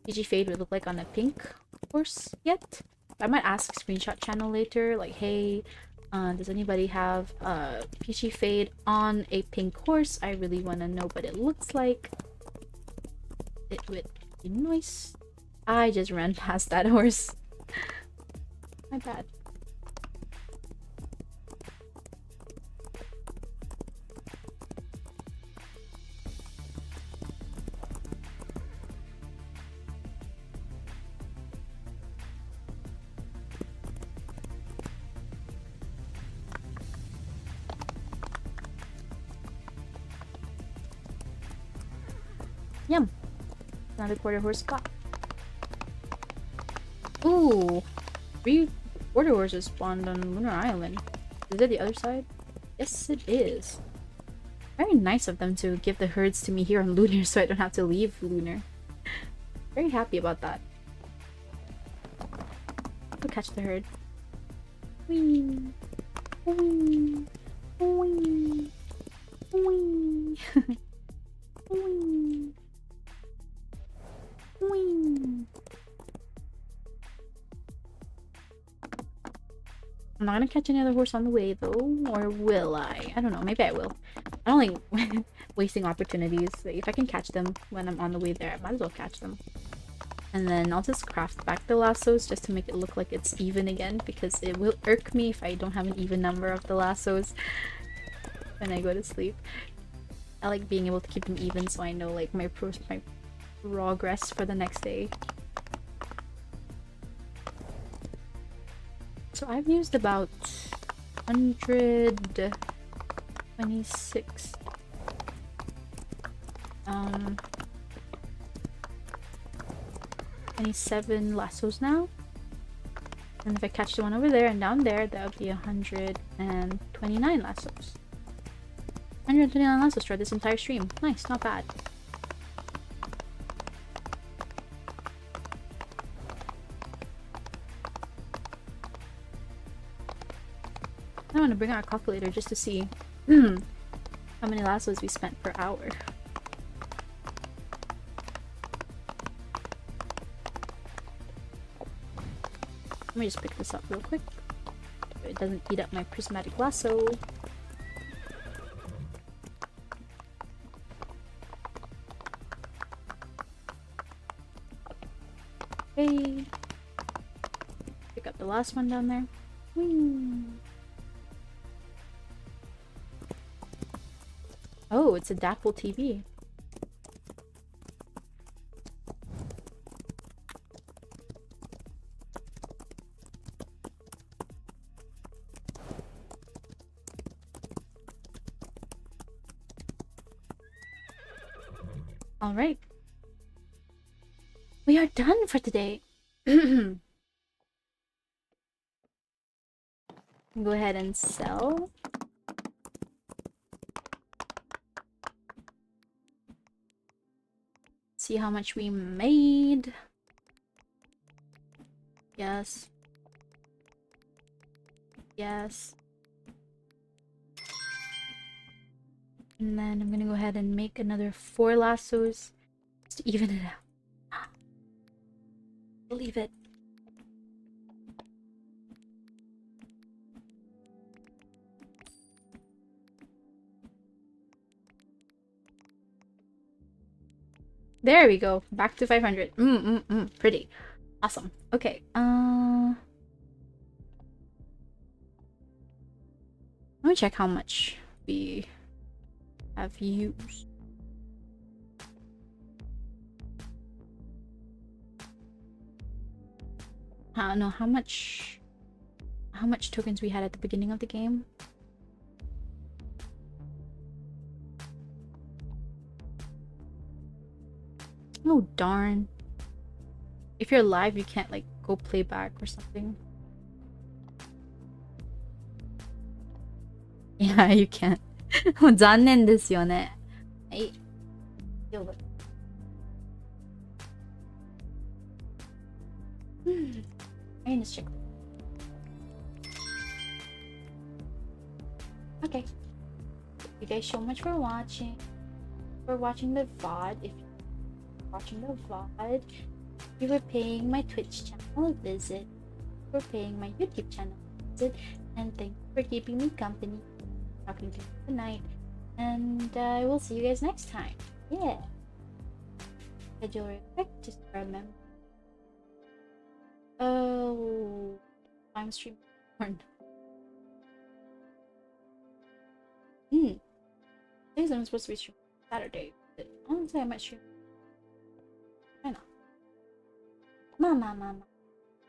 Peachy Fade would look like on a pink horse yet. I might ask Screenshot Channel later, like, hey, does anybody have Peachy Fade on a pink horse? I really want to know what it looks like. It would be nice. I just ran past that horse. My bad. Yum. Another quarter horse caught. Ooh, 3 quarter horses spawned on Lunar Island. Is that the other side? Yes, it is. Very nice of them to give the herds to me here on Lunar so I don't have to leave Lunar. Very happy about that. We'll catch the herd. Whee! Whee! Whee! Whee! Whee! Whee! I'm not gonna catch any other horse on the way though, or will I? I don't know, maybe I will. I don't like wasting opportunities. If I can catch them when I'm on the way there, I might as well catch them. And then I'll just craft back the lassos just to make it look like it's even again, because it will irk me if I don't have an even number of the lassos when I go to sleep. I like being able to keep them even so I know like my progress for the next day. So I've used about 126 27 lassos now. And if I catch the one over there and down there, that would be 129 lassos. 129 lassos for this entire stream. Nice, not bad. I want to bring out a calculator just to see how many lassos we spent per hour. Let me just pick this up real quick so it doesn't eat up my prismatic lasso. Okay. Pick up the last one down there. Whee. Oh, it's a Dapple TV. All right. We are done for today. Go ahead and sell. See how much we made. Yes. Yes. And then I'm gonna go ahead and make another 4 lassos just to even it out. Believe it. There we go. Back to 500. Pretty. Awesome. Okay. Let me check how much we have used. I don't know how much tokens we had at the beginning of the game. Oh darn. If you're live, you can't like go play back or something. Yeah, you can't. 残念ですよね。はい。よく。I need to check. Okay. Thank you guys so much for watching. For watching the VOD. If you're watching the VOD, if you were paying my Twitch channel a visit, for paying my YouTube channel a visit, and thank you for keeping me company, talking to me tonight, and I will see you guys next time. Yeah. Schedule real quick, just remember. Oh, I'm streaming porn. Today's I'm supposed to be streaming Saturday, but honestly I might stream. Why not? まあまあまあま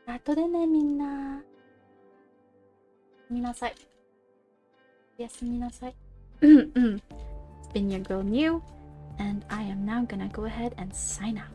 あ。後でね、みんな。おやすみなさい。おやすみなさい。It's been your girl New, and I am now gonna go ahead and sign out.